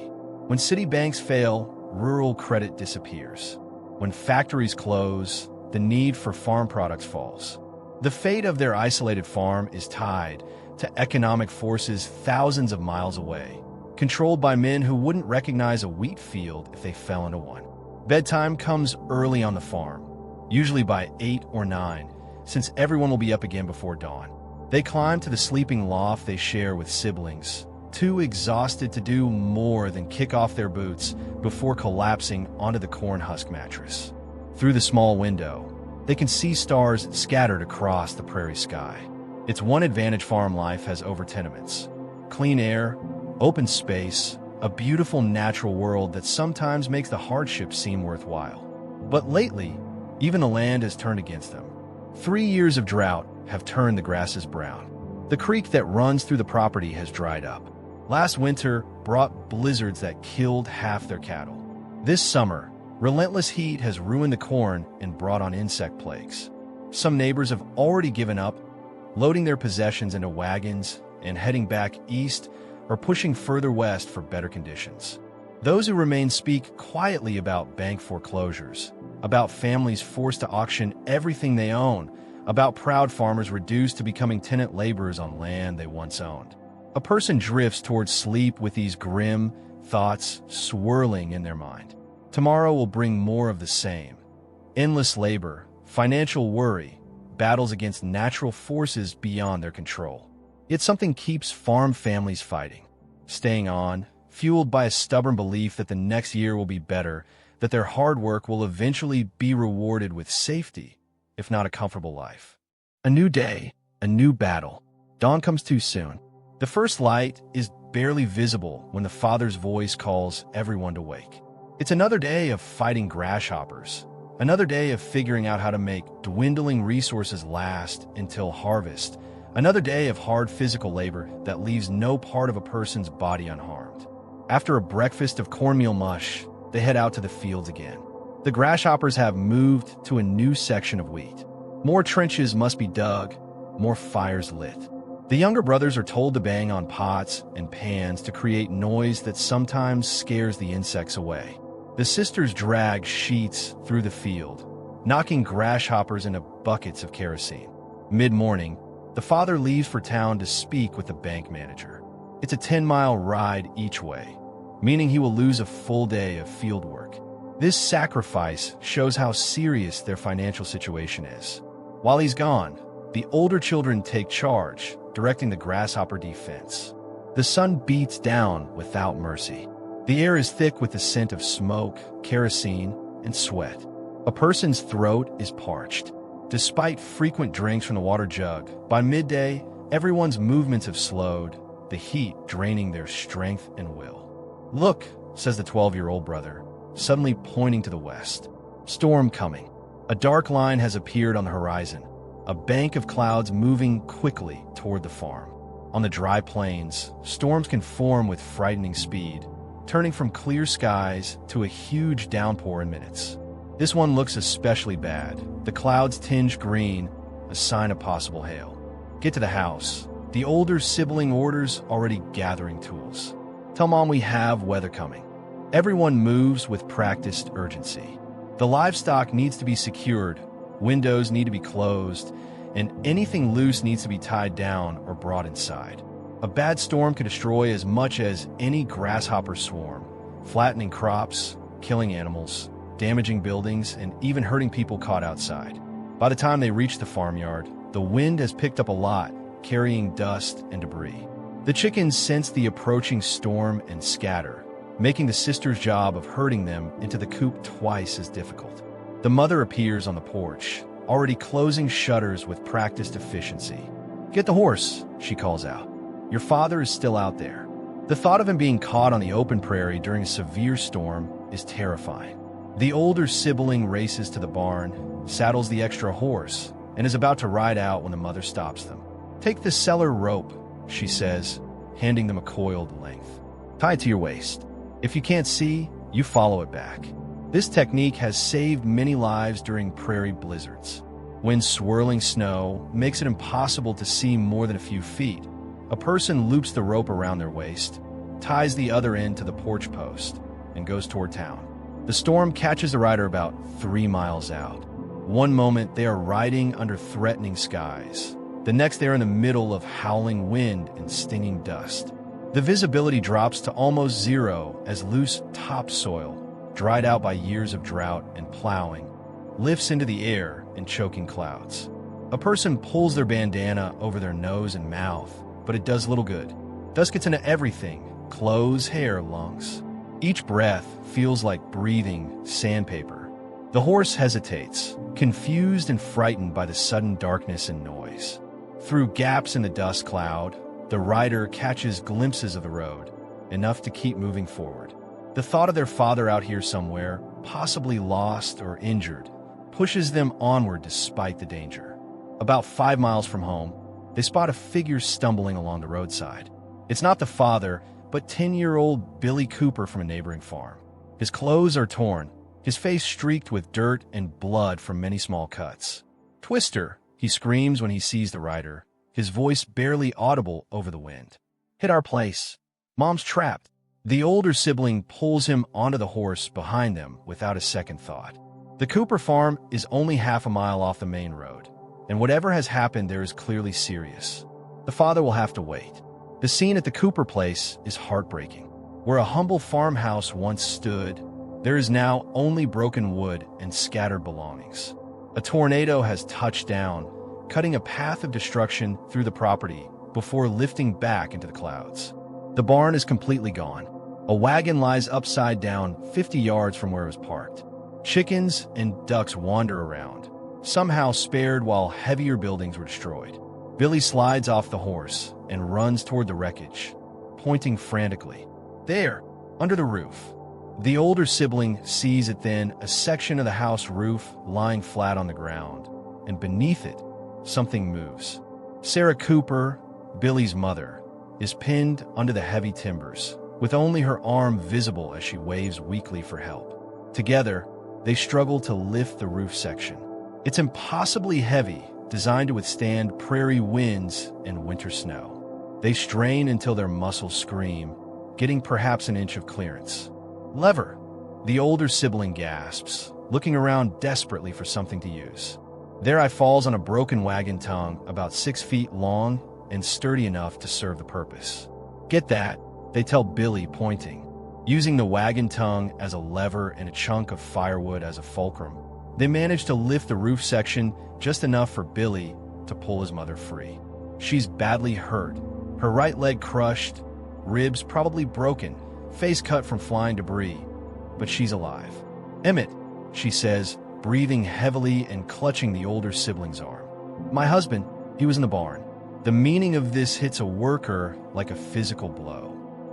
When city banks fail, rural credit disappears. When factories close, the need for farm products falls. The fate of their isolated farm is tied to economic forces thousands of miles away, controlled by men who wouldn't recognize a wheat field if they fell into one. Bedtime comes early on the farm, usually by 8 or 9, since everyone will be up again before dawn. They climb to the sleeping loft they share with siblings, too exhausted to do more than kick off their boots before collapsing onto the corn husk mattress. Through the small window, they can see stars scattered across the prairie sky. Its one advantage farm life has over tenements. Clean air, open space, a beautiful natural world that sometimes makes the hardships seem worthwhile. But lately, even the land has turned against them. 3 years of drought have turned the grasses brown. The creek that runs through the property has dried up. Last winter brought blizzards that killed half their cattle. This summer, relentless heat has ruined the corn and brought on insect plagues. Some neighbors have already given up, loading their possessions into wagons and heading back east or pushing further west for better conditions. Those who remain speak quietly about bank foreclosures, about families forced to auction everything they own, about proud farmers reduced to becoming tenant laborers on land they once owned. A person drifts towards sleep with these grim thoughts swirling in their mind. Tomorrow will bring more of the same. Endless labor, financial worry, battles against natural forces beyond their control. Yet something keeps farm families fighting, staying on, fueled by a stubborn belief that the next year will be better, that their hard work will eventually be rewarded with safety, if not a comfortable life. A new day, a new battle. Dawn comes too soon. The first light is barely visible when the father's voice calls everyone to wake. It's another day of fighting grasshoppers, another day of figuring out how to make dwindling resources last until harvest, another day of hard physical labor that leaves no part of a person's body unharmed. After a breakfast of cornmeal mush, they head out to the fields again. The grasshoppers have moved to a new section of wheat. More trenches must be dug, more fires lit. The younger brothers are told to bang on pots and pans to create noise that sometimes scares the insects away. The sisters drag sheets through the field, knocking grasshoppers into buckets of kerosene. Mid-morning, the father leaves for town to speak with the bank manager. It's a 10-mile ride each way, meaning he will lose a full day of field work. This sacrifice shows how serious their financial situation is. While he's gone, the older children take charge, directing the grasshopper defense. The sun beats down without mercy. The air is thick with the scent of smoke, kerosene, and sweat. A person's throat is parched. Despite frequent drinks from the water jug, by midday, everyone's movements have slowed, the heat draining their strength and will. "Look," says the 12-year-old brother, suddenly pointing to the west. Storm coming. A dark line has appeared on the horizon, a bank of clouds moving quickly toward the farm. On the dry plains, storms can form with frightening speed, turning from clear skies to a huge downpour in minutes. This one looks especially bad. The clouds tinge green, a a sign of possible hail. Get to the house. The older sibling orders, already gathering tools. Tell Mom we have weather coming. Everyone moves with practiced urgency. The livestock needs to be secured, windows need to be closed, and anything loose needs to be tied down or brought inside. A bad storm could destroy as much as any grasshopper swarm, flattening crops, killing animals, damaging buildings, and even hurting people caught outside. By the time they reach the farmyard, the wind has picked up a lot, carrying dust and debris. The chickens sense the approaching storm and scatter, making the sister's job of herding them into the coop twice as difficult. The mother appears on the porch, already closing shutters with practiced efficiency. "Get the horse," she calls out. "Your father is still out there." The thought of him being caught on the open prairie during a severe storm is terrifying. The older sibling races to the barn, saddles the extra horse, and is about to ride out when the mother stops them. "Take the cellar rope," she says, handing them a coiled length. "Tie it to your waist. If you can't see, you follow it back." This technique has saved many lives during prairie blizzards. When swirling snow makes it impossible to see more than a few feet, a person loops the rope around their waist, ties the other end to the porch post, and goes toward town. The storm catches the rider about 3 miles out. One moment they are riding under threatening skies. The next they're in the middle of howling wind and stinging dust. The visibility drops to almost zero as loose topsoil, dried out by years of drought and plowing, lifts into the air in choking clouds. A person pulls their bandana over their nose and mouth, but it does little good. Dust gets into everything: clothes, hair, lungs. Each breath feels like breathing sandpaper. The horse hesitates, confused and frightened by the sudden darkness and noise. Through gaps in the dust cloud, the rider catches glimpses of the road, enough to keep moving forward. The thought of their father out here somewhere, possibly lost or injured, pushes them onward despite the danger. About 5 miles from home, they spot a figure stumbling along the roadside. It's not the father, but 10-year-old Billy Cooper from a neighboring farm. His clothes are torn, his face streaked with dirt and blood from many small cuts. "Twister!" he screams when he sees the rider, his voice barely audible over the wind. "Hit our place. Mom's trapped." The older sibling pulls him onto the horse behind them without a second thought. The Cooper farm is only half a mile off the main road, and whatever has happened there is clearly serious. The father will have to wait. The scene at the Cooper place is heartbreaking. Where a humble farmhouse once stood, there is now only broken wood and scattered belongings. A tornado has touched down, cutting a path of destruction through the property before lifting back into the clouds. The barn is completely gone. A wagon lies upside down 50 yards from where it was parked. Chickens and ducks wander around, somehow spared while heavier buildings were destroyed. Billy slides off the horse and runs toward the wreckage, pointing frantically. There, under the roof. The older sibling sees it then, a section of the house roof lying flat on the ground, and beneath it, something moves. Sarah Cooper, Billy's mother, is pinned under the heavy timbers, with only her arm visible as she waves weakly for help. Together, they struggle to lift the roof section. It's impossibly heavy, designed to withstand prairie winds and winter snow. They strain until their muscles scream, getting perhaps an inch of clearance. "Lever!" The older sibling gasps, looking around desperately for something to use. Their eye falls on a broken wagon tongue about 6 feet long and sturdy enough to serve the purpose. "Get that," they tell Billy, pointing. Using the wagon tongue as a lever and a chunk of firewood as a fulcrum, they manage to lift the roof section just enough for Billy to pull his mother free. She's badly hurt, her right leg crushed, ribs probably broken, face cut from flying debris, but she's alive. "Emmett," she says, breathing heavily and clutching the older sibling's arm. "My husband, he was in the barn." The meaning of this hits a worker like a physical blow.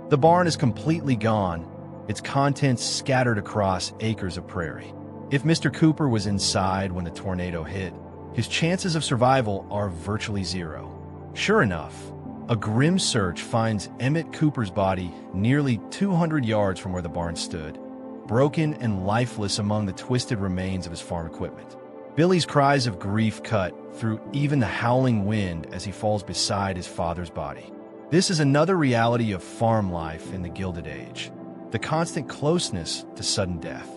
The barn is completely gone, its contents scattered across acres of prairie. If Mr. Cooper was inside when the tornado hit, his chances of survival are virtually zero. Sure enough, a grim search finds Emmett Cooper's body nearly 200 yards from where the barn stood, broken and lifeless among the twisted remains of his farm equipment. Billy's cries of grief cut through even the howling wind as he falls beside his father's body. This is another reality of farm life in the Gilded Age, the constant closeness to sudden death.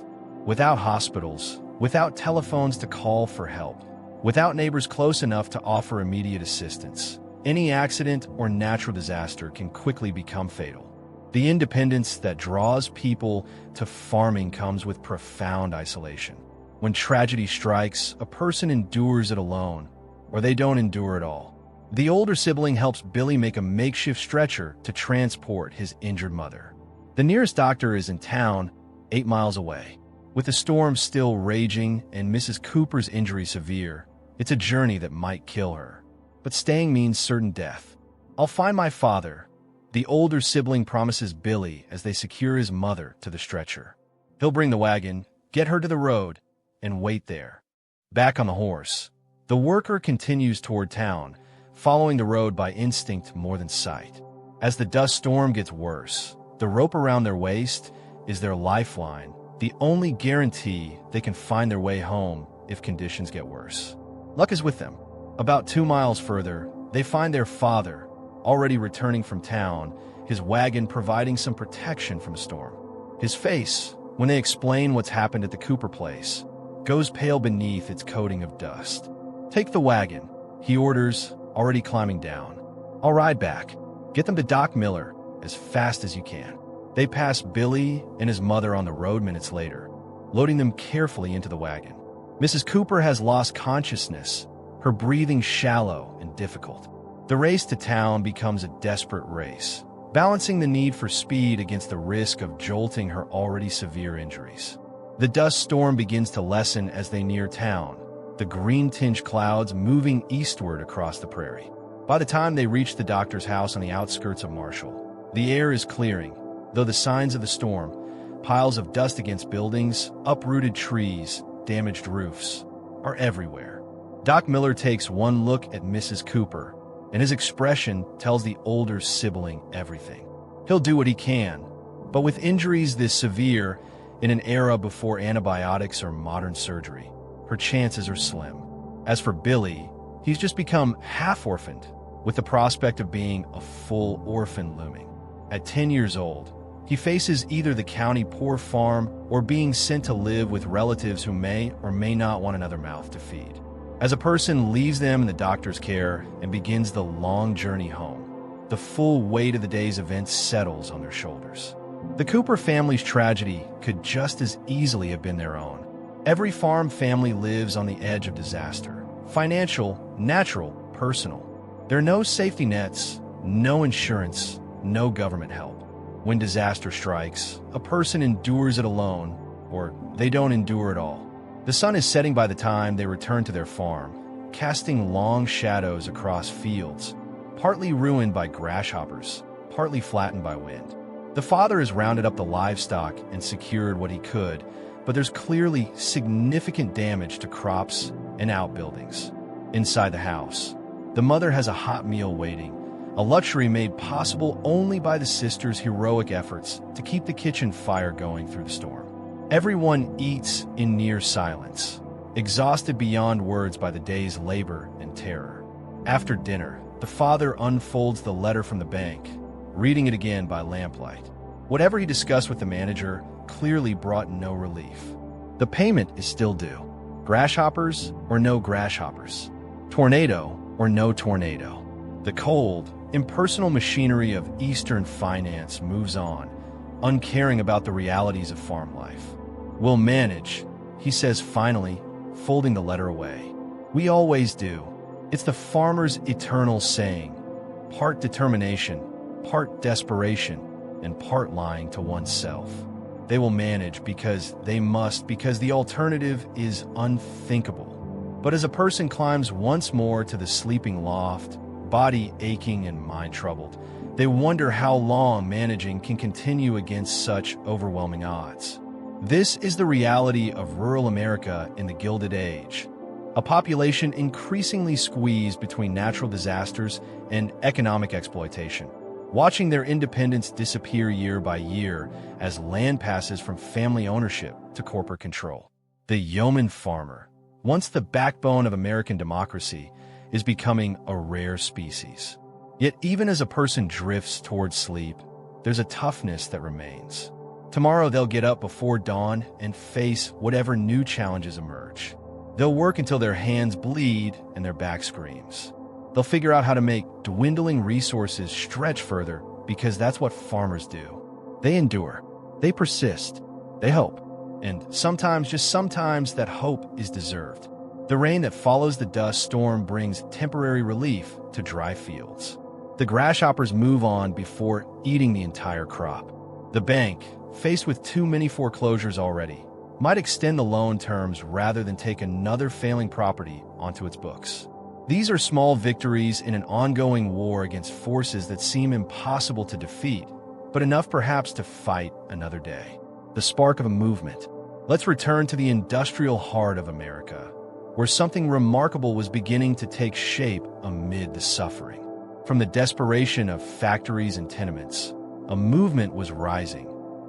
Without hospitals, without telephones to call for help, without neighbors close enough to offer immediate assistance, any accident or natural disaster can quickly become fatal. The independence that draws people to farming comes with profound isolation. When tragedy strikes, a person endures it alone, or they don't endure at all. The older sibling helps Billy make a makeshift stretcher to transport his injured mother. The nearest doctor is in town, 8 miles away. With the storm still raging and Mrs. Cooper's injury severe, it's a journey that might kill her. But staying means certain death. "I'll find my father," the older sibling promises Billy as they secure his mother to the stretcher. He'll bring the wagon, get her to the road, and wait there. Back on the horse, the worker continues toward town, following the road by instinct more than sight. As the dust storm gets worse, the rope around their waist is their lifeline, the only guarantee they can find their way home if conditions get worse. Luck is with them. About 2 miles further, they find their father, already returning from town, his wagon providing some protection from the storm. His face, when they explain what's happened at the Cooper place, goes pale beneath its coating of dust. "Take the wagon," he orders, already climbing down. "I'll ride back. Get them to Doc Miller as fast as you can." They pass Billy and his mother on the road minutes later, loading them carefully into the wagon. Mrs. Cooper has lost consciousness, her breathing shallow and difficult. The race to town becomes a desperate race, balancing the need for speed against the risk of jolting her already severe injuries. The dust storm begins to lessen as they near town, the green-tinged clouds moving eastward across the prairie. By the time they reach the doctor's house on the outskirts of Marshall, the air is clearing, though the signs of the storm, piles of dust against buildings, uprooted trees, damaged roofs, are everywhere. Doc Miller takes one look at Mrs. Cooper, and his expression tells the older sibling everything. He'll do what he can, but with injuries this severe, in an era before antibiotics or modern surgery, her chances are slim. As for Billy, he's just become half-orphaned, with the prospect of being a full orphan looming. At 10 years old, he faces either the county poor farm or being sent to live with relatives who may or may not want another mouth to feed. As a person leaves them in the doctor's care and begins the long journey home, the full weight of the day's events settles on their shoulders. The Cooper family's tragedy could just as easily have been their own. Every farm family lives on the edge of disaster. Financial, natural, personal. There are no safety nets, no insurance, no government help. When disaster strikes, a person endures it alone, or they don't endure at all. The sun is setting by the time they return to their farm, casting long shadows across fields, partly ruined by grasshoppers, partly flattened by wind. The father has rounded up the livestock and secured what he could, but there's clearly significant damage to crops and outbuildings. Inside the house, the mother has a hot meal waiting, a luxury made possible only by the sisters' heroic efforts to keep the kitchen fire going through the storm. Everyone eats in near silence, exhausted beyond words by the day's labor and terror. After dinner, the father unfolds the letter from the bank, reading it again by lamplight. Whatever he discussed with the manager clearly brought no relief. The payment is still due. Grasshoppers or no grasshoppers. Tornado or no tornado. The cold, impersonal machinery of Eastern finance moves on, uncaring about the realities of farm life. "We'll manage," he says finally, folding the letter away. "We always do. It's the farmer's eternal saying, part determination, part desperation, and part lying to oneself. They will manage because they must, because the alternative is unthinkable." But as a person climbs once more to the sleeping loft, body aching and mind troubled, they wonder how long managing can continue against such overwhelming odds. This is the reality of rural America in the Gilded Age, a population increasingly squeezed between natural disasters and economic exploitation, watching their independence disappear year by year as land passes from family ownership to corporate control. The yeoman farmer, once the backbone of American democracy, is becoming a rare species. Yet even as a person drifts towards sleep, there's a toughness that remains. Tomorrow they'll get up before dawn and face whatever new challenges emerge. They'll work until their hands bleed and their back screams. They'll figure out how to make dwindling resources stretch further, because that's what farmers do. They endure, they persist, they hope. And sometimes, just sometimes, that hope is deserved. The rain that follows the dust storm brings temporary relief to dry fields. The grasshoppers move on before eating the entire crop. The bank, faced with too many foreclosures already, might extend the loan terms rather than take another failing property onto its books. These are small victories in an ongoing war against forces that seem impossible to defeat, but enough perhaps to fight another day. The spark of a movement. Let's return to the industrial heart of America, where something remarkable was beginning to take shape amid the suffering. From the desperation of factories and tenements, a movement was rising.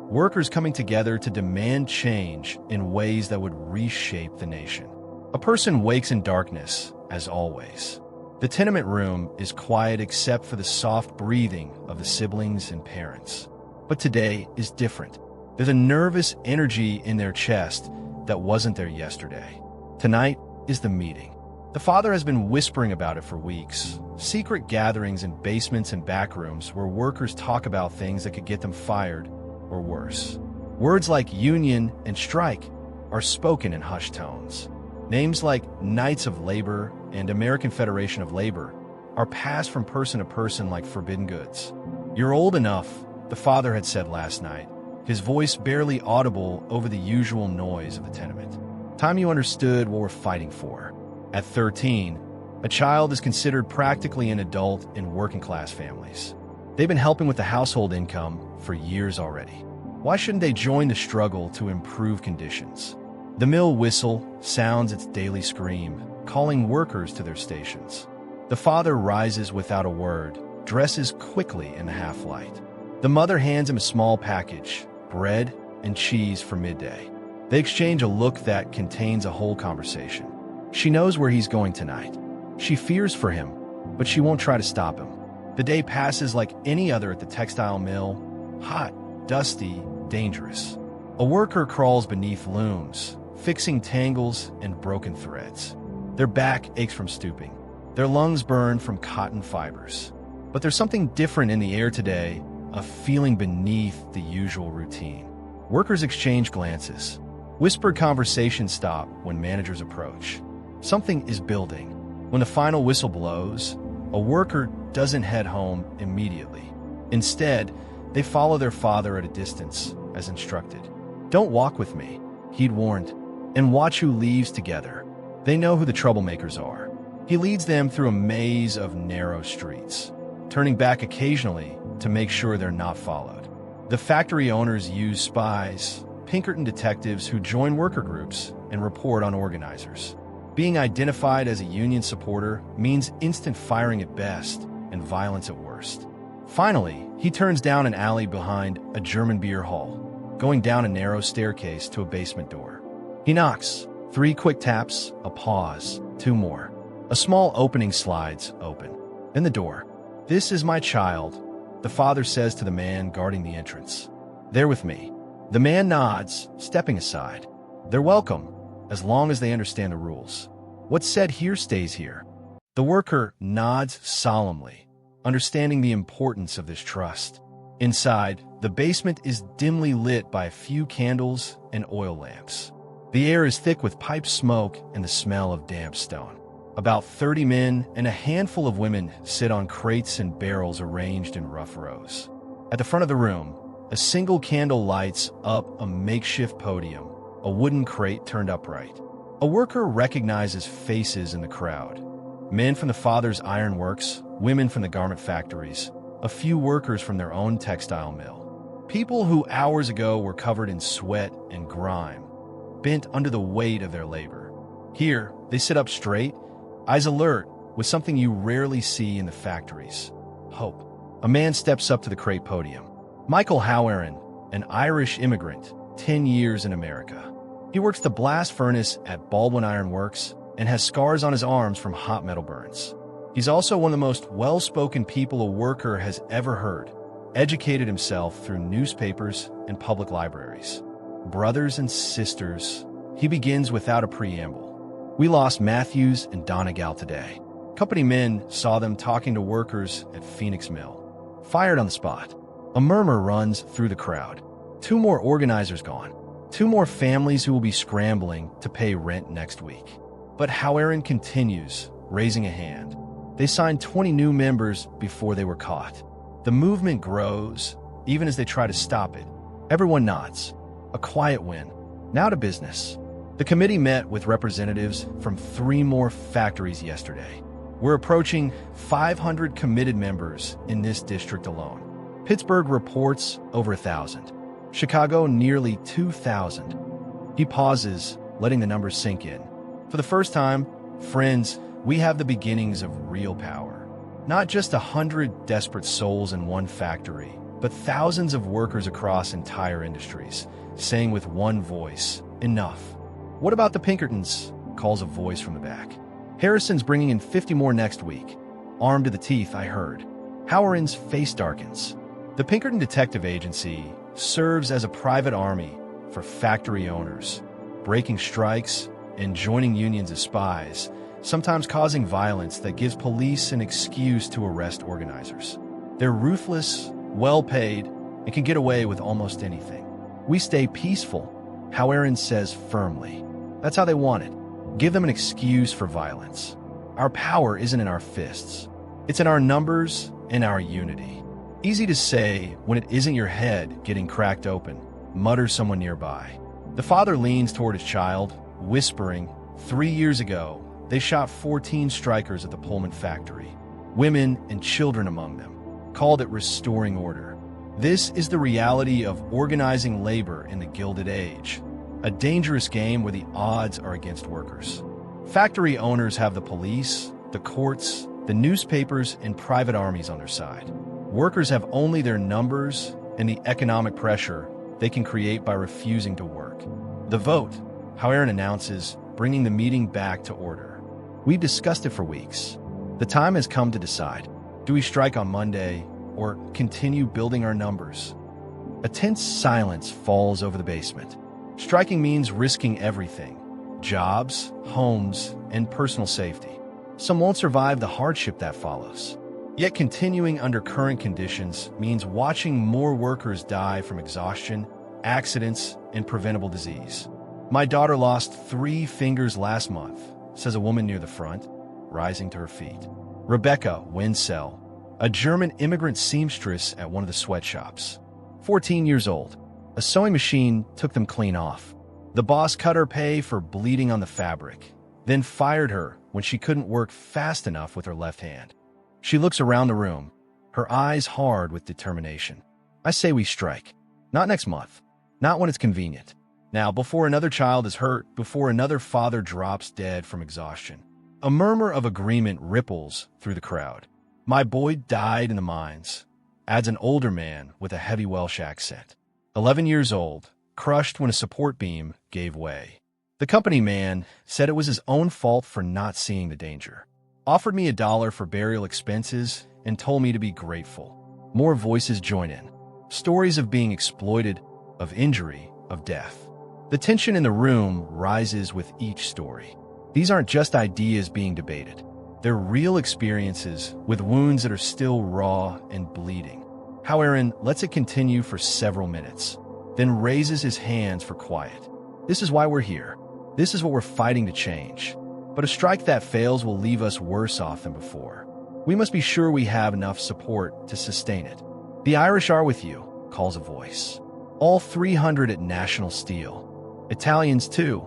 Workers coming together to demand change in ways that would reshape the nation. A person wakes in darkness, as always. The tenement room is quiet except for the soft breathing of the siblings and parents. But today is different. There's a nervous energy in their chest that wasn't there yesterday. Tonight is the meeting. The father has been whispering about it for weeks. Secret gatherings in basements and back rooms where workers talk about things that could get them fired or worse. Words like union and strike are spoken in hushed tones. Names like Knights of Labor and American Federation of Labor are passed from person to person like forbidden goods. "You're old enough," the father had said last night, his voice barely audible over the usual noise of the tenement. "Time you understood what we're fighting for." At 13, a child is considered practically an adult in working-class families. They've been helping with the household income for years already. Why shouldn't they join the struggle to improve conditions? The mill whistle sounds its daily scream, calling workers to their stations. The father rises without a word, dresses quickly in the half-light. The mother hands him a small package, bread and cheese for midday. They exchange a look that contains a whole conversation. She knows where he's going tonight. She fears for him, but she won't try to stop him. The day passes like any other at the textile mill, hot, dusty, dangerous. A worker crawls beneath looms, fixing tangles and broken threads. Their back aches from stooping. Their lungs burn from cotton fibers. But there's something different in the air today, a feeling beneath the usual routine. Workers exchange glances. Whispered conversations stop when managers approach. Something is building. When the final whistle blows, a worker doesn't head home immediately. Instead, they follow their father at a distance, as instructed. "Don't walk with me," he'd warned, "and watch who leaves together. They know who the troublemakers are." He leads them through a maze of narrow streets, turning back occasionally to make sure they're not followed. The factory owners use spies, Pinkerton detectives who join worker groups and report on organizers. Being identified as a union supporter means instant firing at best and violence at worst. Finally, he turns down an alley behind a German beer hall, going down a narrow staircase to a basement door. He knocks. 3 quick taps, a pause, 2 more. A small opening slides open. Then the door. "This is my child," the father says to the man guarding the entrance. "They're with me." The man nods, stepping aside. They're welcome, as long as they understand the rules. What's said here stays here. The worker nods solemnly, understanding the importance of this trust. Inside, the basement is dimly lit by a few candles and oil lamps. The air is thick with pipe smoke and the smell of damp stone. About 30 men and a handful of women sit on crates and barrels arranged in rough rows. At the front of the room, a single candle lights up a makeshift podium, a wooden crate turned upright. A worker recognizes faces in the crowd. Men from the father's ironworks, women from the garment factories, a few workers from their own textile mill. People who hours ago were covered in sweat and grime, bent under the weight of their labor. Here, they sit up straight, eyes alert, with something you rarely see in the factories: hope. A man steps up to the crate podium. Michael Howerin, an Irish immigrant, 10 years in America. He works the blast furnace at Baldwin Iron Works and has scars on his arms from hot metal burns. He's also one of the most well-spoken people a worker has ever heard, educated himself through newspapers and public libraries. Brothers and sisters, he begins without a preamble. We lost Matthews and Donegal today. Company men saw them talking to workers at Phoenix Mill. Fired on the spot. A murmur runs through the crowd. 2 more organizers gone. 2 more families who will be scrambling to pay rent next week. But Howard continues, raising a hand. They signed 20 new members before they were caught. The movement grows, even as they try to stop it. Everyone nods. A quiet win. Now to business. The committee met with representatives from 3 more factories yesterday. We're approaching 500 committed members in this district alone. Pittsburgh reports over 1,000. Chicago nearly 2,000. He pauses, letting the numbers sink in. For the first time, friends, we have the beginnings of real power. Not just 100 desperate souls in one factory, but thousands of workers across entire industries, saying with one voice, enough. What about the Pinkertons? Calls a voice from the back. Harrison's bringing in 50 more next week. Armed to the teeth, I heard. Howard's face darkens. The Pinkerton Detective Agency serves as a private army for factory owners, breaking strikes and joining unions as spies, sometimes causing violence that gives police an excuse to arrest organizers. They're ruthless, well-paid, and can get away with almost anything. We stay peaceful, Howard says firmly. That's how they want it. Give them an excuse for violence. Our power isn't in our fists. It's in our numbers and our unity. Easy to say when it isn't your head getting cracked open, mutters someone nearby. The father leans toward his child, whispering, 3 years ago, they shot 14 strikers at the Pullman factory, women and children among them, called it restoring order. This is the reality of organizing labor in the Gilded Age, a dangerous game where the odds are against workers. Factory owners have the police, the courts, the newspapers, and private armies on their side. Workers have only their numbers and the economic pressure they can create by refusing to work. The vote, Howard announces, bringing the meeting back to order. We've discussed it for weeks. The time has come to decide. Do we strike on Monday or continue building our numbers? A tense silence falls over the basement. Striking means risking everything: jobs, homes, and personal safety. Some won't survive the hardship that follows. Yet continuing under current conditions means watching more workers die from exhaustion, accidents, and preventable disease. My daughter lost 3 fingers last month, says a woman near the front, rising to her feet. Rebecca Wenzel, a German immigrant seamstress at one of the sweatshops. 14 years old. A sewing machine took them clean off. The boss cut her pay for bleeding on the fabric, then fired her when she couldn't work fast enough with her left hand. She looks around the room, her eyes hard with determination. I say we strike. Not next month. Not when it's convenient. Now, before another child is hurt, before another father drops dead from exhaustion. A murmur of agreement ripples through the crowd. My boy died in the mines, adds an older man with a heavy Welsh accent. 11 years old, crushed when a support beam gave way. The company man said it was his own fault for not seeing the danger. Offered me $1 for burial expenses and told me to be grateful. More voices join in. Stories of being exploited, of injury, of death. The tension in the room rises with each story. These aren't just ideas being debated. They're real experiences with wounds that are still raw and bleeding. Howard lets it continue for several minutes, then raises his hands for quiet. This is why we're here. This is what we're fighting to change. But a strike that fails will leave us worse off than before. We must be sure we have enough support to sustain it. The Irish are with you, calls a voice. All 300 at National Steel. Italians too,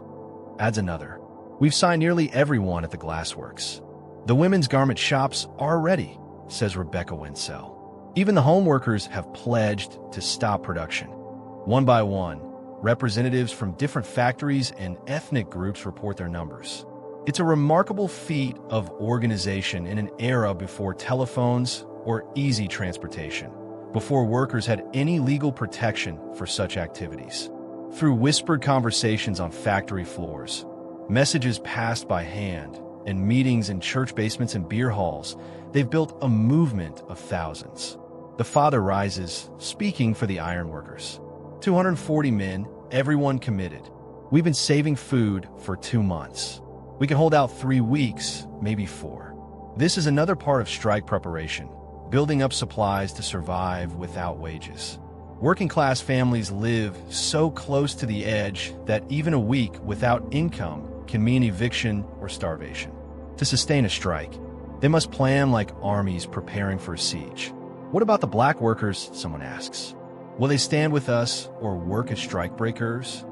adds another. We've signed nearly everyone at the glassworks. The women's garment shops are ready, says Rebecca Wenzel. Even the home workers have pledged to stop production. One by one, representatives from different factories and ethnic groups report their numbers. It's a remarkable feat of organization in an era before telephones or easy transportation, before workers had any legal protection for such activities. Through whispered conversations on factory floors, messages passed by hand, and meetings in church basements and beer halls, they've built a movement of thousands. The father rises, speaking for the ironworkers. 240 men, everyone committed. We've been saving food for 2 months. We can hold out 3 weeks, maybe 4. This is another part of strike preparation, building up supplies to survive without wages. Working-class families live so close to the edge that even a week without income can mean eviction or starvation. To sustain a strike, they must plan like armies preparing for a siege. What about the black workers, someone asks? Will they stand with us or work as strikebreakers?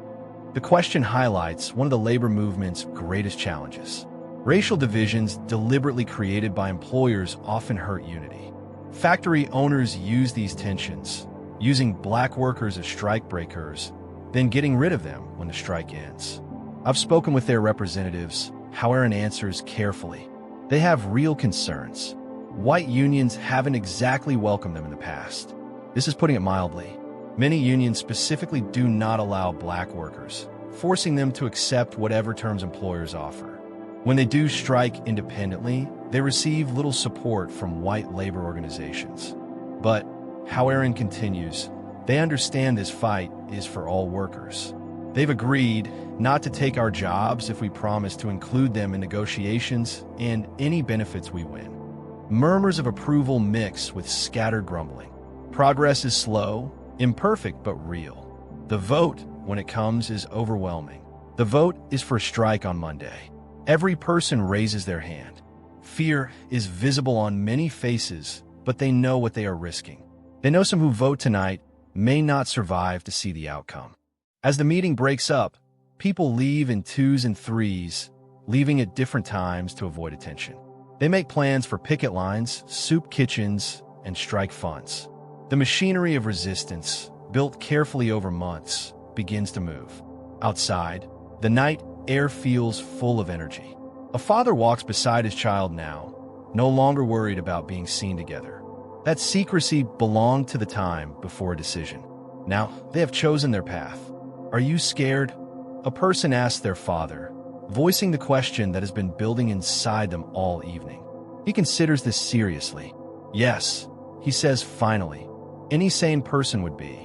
The question highlights one of the labor movement's greatest challenges. Racial divisions deliberately created by employers often hurt unity. Factory owners use these tensions, using black workers as strikebreakers, then getting rid of them when the strike ends. I've spoken with their representatives. Howard answers carefully. They have real concerns. White unions haven't exactly welcomed them in the past. This is putting it mildly. Many unions specifically do not allow black workers, forcing them to accept whatever terms employers offer. When they do strike independently, they receive little support from white labor organizations. But, how Aaron continues, they understand this fight is for all workers. They've agreed not to take our jobs if we promise to include them in negotiations and any benefits we win. Murmurs of approval mix with scattered grumbling. Progress is slow, imperfect but real. The vote, when it comes, is overwhelming. The vote is for a strike on Monday. Every person raises their hand. Fear is visible on many faces, but they know what they are risking. They know some who vote tonight may not survive to see the outcome. As the meeting breaks up, people leave in 2s and 3s, leaving at different times to avoid attention. They make plans for picket lines, soup kitchens, and strike funds. The machinery of resistance, built carefully over months, begins to move. Outside, the night air feels full of energy. A father walks beside his child now, no longer worried about being seen together. That secrecy belonged to the time before a decision. Now, they have chosen their path. Are you scared? A person asks their father, voicing the question that has been building inside them all evening. He considers this seriously. Yes, he says finally. Any sane person would be.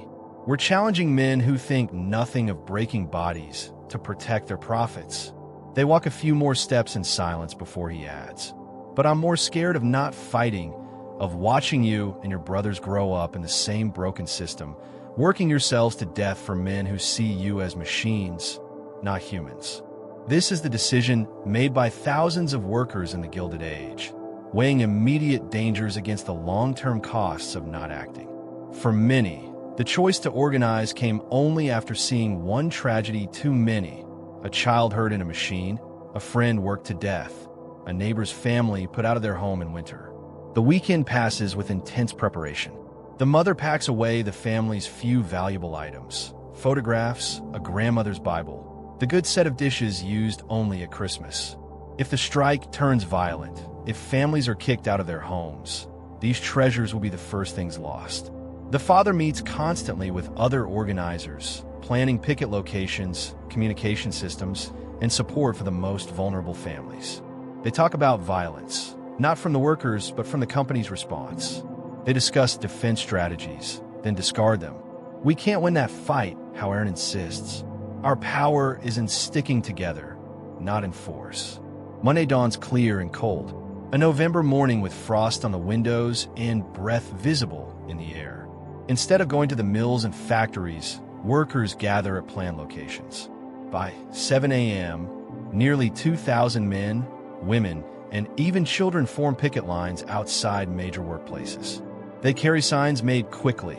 We're challenging men who think nothing of breaking bodies to protect their profits. They walk a few more steps in silence before he adds, but I'm more scared of not fighting, of watching you and your brothers grow up in the same broken system, working yourselves to death for men who see you as machines, not humans. This is the decision made by thousands of workers in the Gilded Age, weighing immediate dangers against the long-term costs of not acting. For many, the choice to organize came only after seeing one tragedy too many: a child hurt in a machine, a friend worked to death, a neighbor's family put out of their home in winter. The weekend passes with intense preparation. The mother packs away the family's few valuable items: photographs, a grandmother's Bible, the good set of dishes used only at Christmas. If the strike turns violent, if families are kicked out of their homes, these treasures will be the first things lost. The father meets constantly with other organizers, planning picket locations, communication systems, and support for the most vulnerable families. They talk about violence, not from the workers, but from the company's response. They discuss defense strategies, then discard them. We can't win that fight, Howard insists. Our power is in sticking together, not in force. Monday dawns clear and cold, a November morning with frost on the windows and breath visible in the air. Instead of going to the mills and factories, workers gather at plant locations. By 7 a.m., nearly 2,000 men, women, and even children form picket lines outside major workplaces. They carry signs made quickly: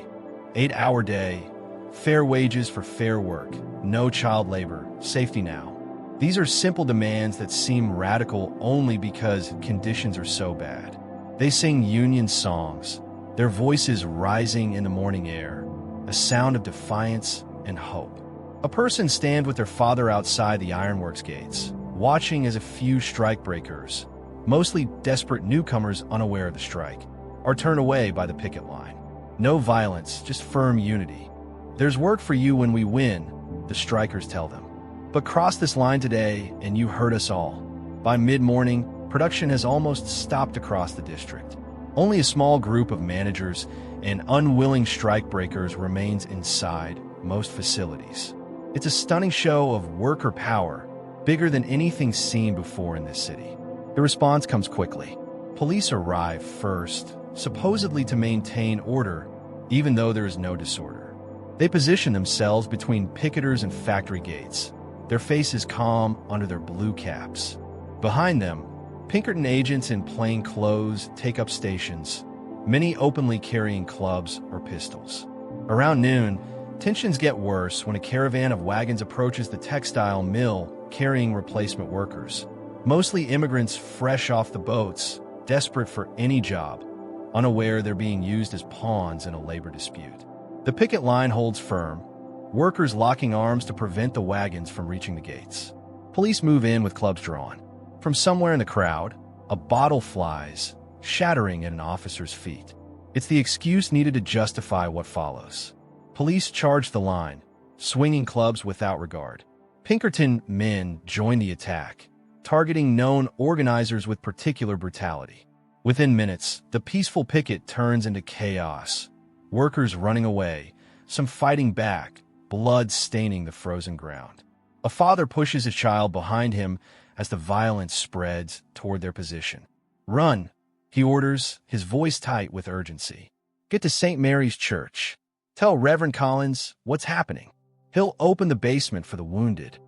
8-hour day, fair wages for fair work, no child labor, safety now. These are simple demands that seem radical only because conditions are so bad. They sing union songs, their voices rising in the morning air, a sound of defiance and hope. A person stands with their father outside the ironworks gates, watching as a few strikebreakers, mostly desperate newcomers unaware of the strike, are turned away by the picket line. No violence, just firm unity. There's work for you when we win, the strikers tell them. But cross this line today and you hurt us all. By mid-morning, production has almost stopped across the district. Only a small group of managers and unwilling strikebreakers remains inside most facilities. It's a stunning show of worker power, bigger than anything seen before in this city. The response comes quickly. Police arrive first, supposedly to maintain order, even though there is no disorder. They position themselves between picketers and factory gates, their faces calm under their blue caps. Behind them, Pinkerton agents in plain clothes take up stations, many openly carrying clubs or pistols. Around noon, tensions get worse when a caravan of wagons approaches the textile mill carrying replacement workers, mostly immigrants fresh off the boats, desperate for any job, unaware they're being used as pawns in a labor dispute. The picket line holds firm, workers locking arms to prevent the wagons from reaching the gates. Police move in with clubs drawn. From somewhere in the crowd, a bottle flies, shattering at an officer's feet. It's the excuse needed to justify what follows. Police charge the line, swinging clubs without regard. Pinkerton men join the attack, targeting known organizers with particular brutality. Within minutes, the peaceful picket turns into chaos. Workers running away, some fighting back, blood staining the frozen ground. A father pushes his child behind him as the violence spreads toward their position. "Run," he orders, his voice tight with urgency. "Get to St. Mary's Church. Tell Reverend Collins what's happening. He'll open the basement for the wounded."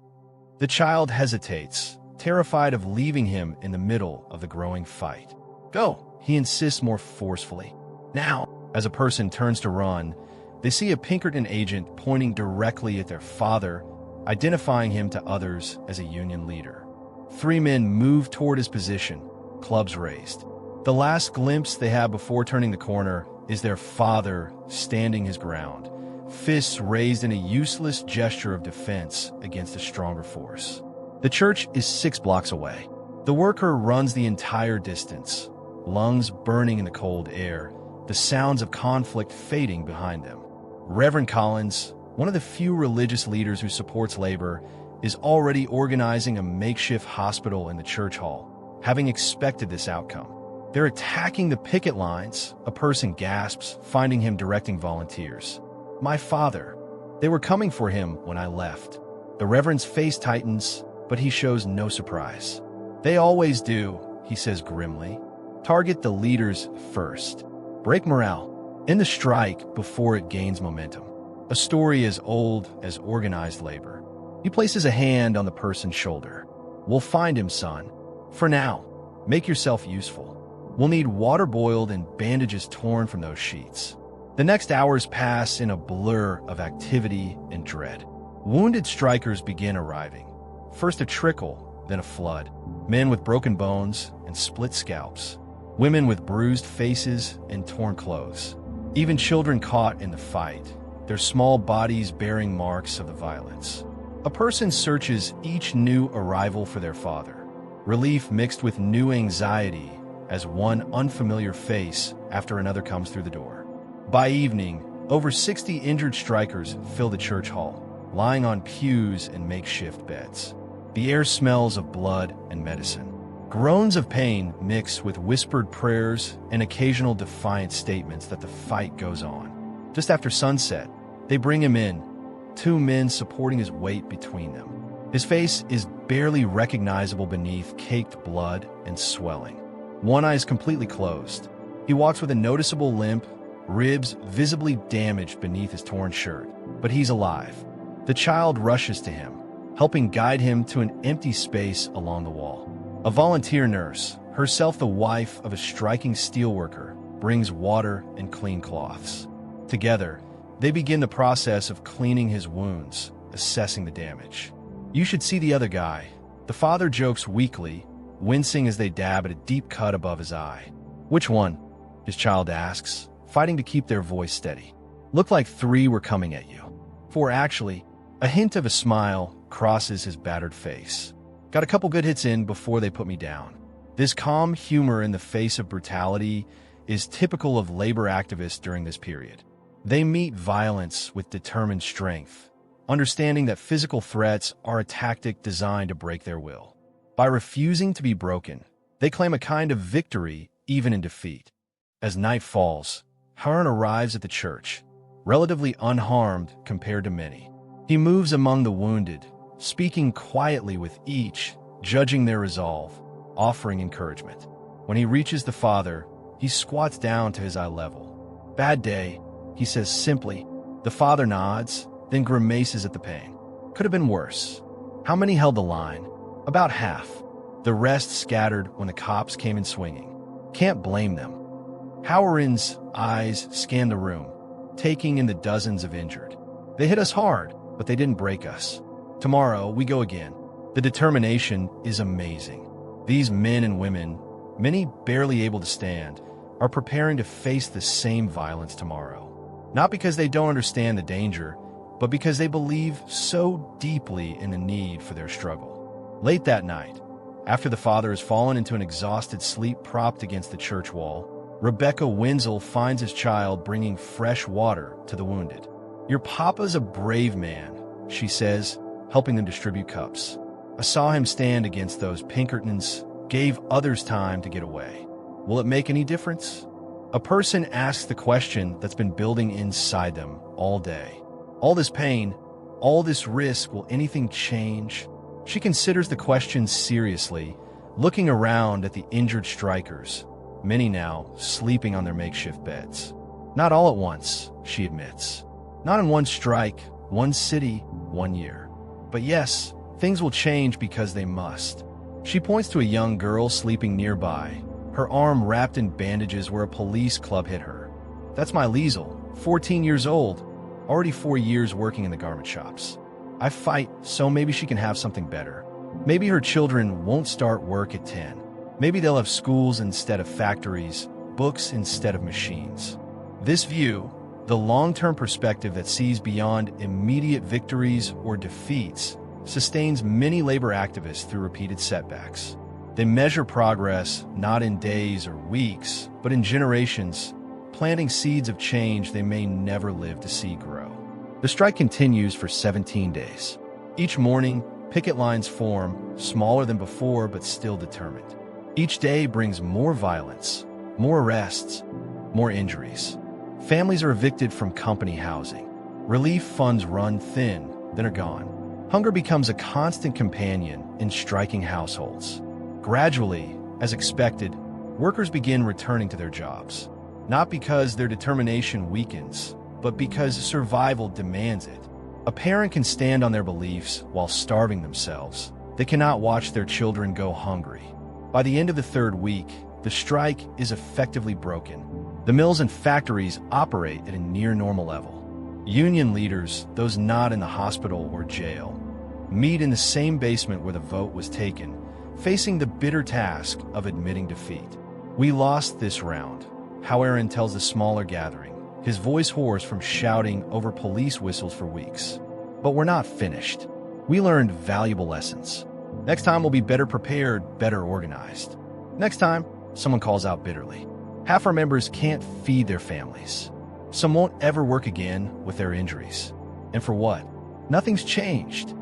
The child hesitates, terrified of leaving him in the middle of the growing fight. "Go," he insists more forcefully. "Now." As a person turns to run, they see a Pinkerton agent pointing directly at their father, identifying him to others as a union leader. 3 men move toward his position, clubs raised. The last glimpse they have before turning the corner is their father standing his ground, fists raised in a useless gesture of defense against a stronger force. The church is 6 blocks away. The worker runs the entire distance, lungs burning in the cold air, the sounds of conflict fading behind them. Reverend Collins, one of the few religious leaders who supports labor, is already organizing a makeshift hospital in the church hall, having expected this outcome. They're attacking the picket lines, a person gasps, finding him directing volunteers. "My father. They were coming for him when I left." The Reverend's face tightens, but he shows no surprise. "They always do," he says grimly. "Target the leaders first. Break morale. End the strike before it gains momentum." A story as old as organized labor. He places a hand on the person's shoulder. "We'll find him, son. For now, make yourself useful. We'll need water boiled and bandages torn from those sheets." The next hours pass in a blur of activity and dread. Wounded strikers begin arriving. First a trickle, then a flood. Men with broken bones and split scalps. Women with bruised faces and torn clothes. Even children caught in the fight, their small bodies bearing marks of the violence. A person searches each new arrival for their father. Relief mixed with new anxiety as one unfamiliar face after another comes through the door. By evening, over 60 injured strikers fill the church hall, lying on pews and makeshift beds. The air smells of blood and medicine. Groans of pain mix with whispered prayers and occasional defiant statements that the fight goes on. Just after sunset, they bring him in, 2 men supporting his weight between them. His face is barely recognizable beneath caked blood and swelling. One eye is completely closed. He walks with a noticeable limp, ribs visibly damaged beneath his torn shirt, but he's alive. The child rushes to him, helping guide him to an empty space along the wall. A volunteer nurse, herself the wife of a striking steelworker, brings water and clean cloths. Together, they begin the process of cleaning his wounds, assessing the damage. "You should see the other guy," the father jokes weakly, wincing as they dab at a deep cut above his eye. "Which one?" his child asks, fighting to keep their voice steady. "Looked like 3 were coming at you. 4 actually." A hint of a smile crosses his battered face. "Got a couple good hits in before they put me down." This calm humor in the face of brutality is typical of labor activists during this period. They meet violence with determined strength, understanding that physical threats are a tactic designed to break their will. By refusing to be broken, they claim a kind of victory even in defeat. As night falls, Harun arrives at the church, relatively unharmed compared to many. He moves among the wounded, speaking quietly with each, judging their resolve, offering encouragement. When he reaches the father, he squats down to his eye level. "Bad day," he says simply. The father nods, then grimaces at the pain. "Could have been worse." How many held the line? About half. The rest scattered when the cops came in swinging. Can't blame them. Howard's eyes scanned the room, taking in the dozens of injured. They hit us hard, but they didn't break us. Tomorrow, we go again. The determination is amazing. These men and women, many barely able to stand, are preparing to face the same violence tomorrow. Not because they don't understand the danger, but because they believe so deeply in the need for their struggle. Late that night, after the father has fallen into an exhausted sleep propped against the church wall, Rebecca Wenzel finds his child bringing fresh water to the wounded. "Your papa's a brave man," she says, helping them distribute cups. "I saw him stand against those Pinkertons, gave others time to get away. Will it make any difference?" A person asks the question that's been building inside them all day. All this pain, all this risk, will anything change? She considers the question seriously, looking around at the injured strikers, many now sleeping on their makeshift beds. Not all at once, she admits. Not in one strike, one city, 1 year. But yes, things will change because they must. She points to a young girl sleeping nearby, her arm wrapped in bandages where a police club hit her. "That's my Liesel, 14 years old, already 4 years working in the garment shops. I fight so maybe she can have something better. Maybe her children won't start work at 10. Maybe they'll have schools instead of factories, books instead of machines." This view, the long-term perspective that sees beyond immediate victories or defeats, sustains many labor activists through repeated setbacks. They measure progress not in days or weeks, but in generations, planting seeds of change they may never live to see grow. The strike continues for 17 days. Each morning, picket lines form, smaller than before but still determined. Each day brings more violence, more arrests, more injuries. Families are evicted from company housing. Relief funds run thin, then are gone. Hunger becomes a constant companion in striking households. Gradually, as expected, workers begin returning to their jobs. Not because their determination weakens, but because survival demands it. A parent can stand on their beliefs while starving themselves. They cannot watch their children go hungry. By the end of the third week, the strike is effectively broken. The mills and factories operate at a near normal level. Union leaders, those not in the hospital or jail, meet in the same basement where the vote was taken, facing the bitter task of admitting defeat. "We lost this round," Howard tells a smaller gathering, his voice hoarse from shouting over police whistles for weeks. "But we're not finished. We learned valuable lessons. Next time we'll be better prepared, better organized." Next time, someone calls out bitterly. Half our members can't feed their families. Some won't ever work again with their injuries. And for what? Nothing's changed.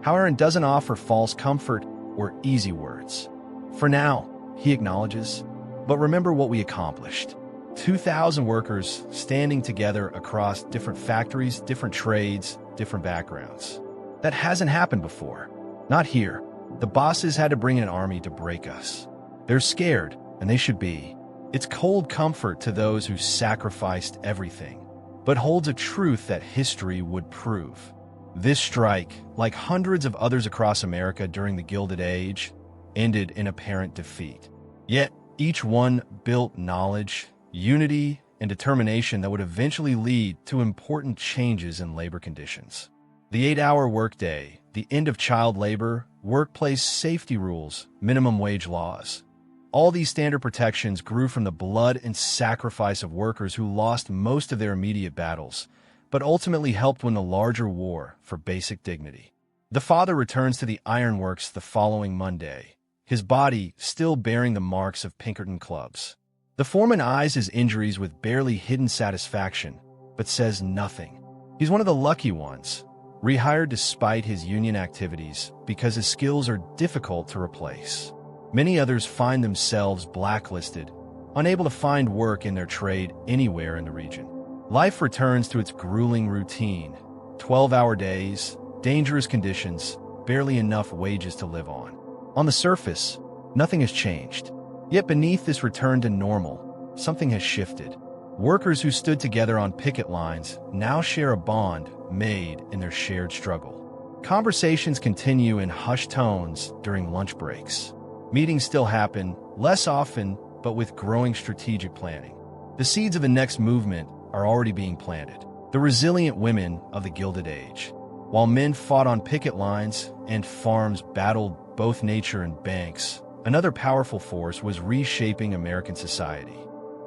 Howard doesn't offer false comfort or easy words. "For now," he acknowledges, "but remember what we accomplished. 2,000 workers standing together across different factories, different trades, different backgrounds. That hasn't happened before. Not here. The bosses had to bring in an army to break us. They're scared, and they should be. It's cold comfort to those who sacrificed everything, but holds a truth that history would prove." This strike, like hundreds of others across America during the Gilded Age, ended in apparent defeat. Yet, each one built knowledge, unity, and determination that would eventually lead to important changes in labor conditions. The 8-hour workday, the end of child labor, workplace safety rules, minimum wage laws. All these standard protections grew from the blood and sacrifice of workers who lost most of their immediate battles, but ultimately helped win the larger war for basic dignity. The father returns to the ironworks the following Monday, his body still bearing the marks of Pinkerton clubs. The foreman eyes his injuries with barely hidden satisfaction, but says nothing. He's one of the lucky ones. rehired despite his union activities because his skills are difficult to replace. Many others find themselves blacklisted, unable to find work in their trade anywhere in the region. Life returns to its grueling routine: 12-hour days, dangerous conditions, barely enough wages to live on. On the surface, nothing has changed. Yet beneath this return to normal, something has shifted. Workers who stood together on picket lines now share a bond made in their shared struggle. Conversations continue in hushed tones during lunch breaks. Meetings still happen, less often, but with growing strategic planning. The seeds of the next movement are already being planted. The resilient women of the Gilded Age. While men fought on picket lines and farms battled both nature and banks, another powerful force was reshaping American society.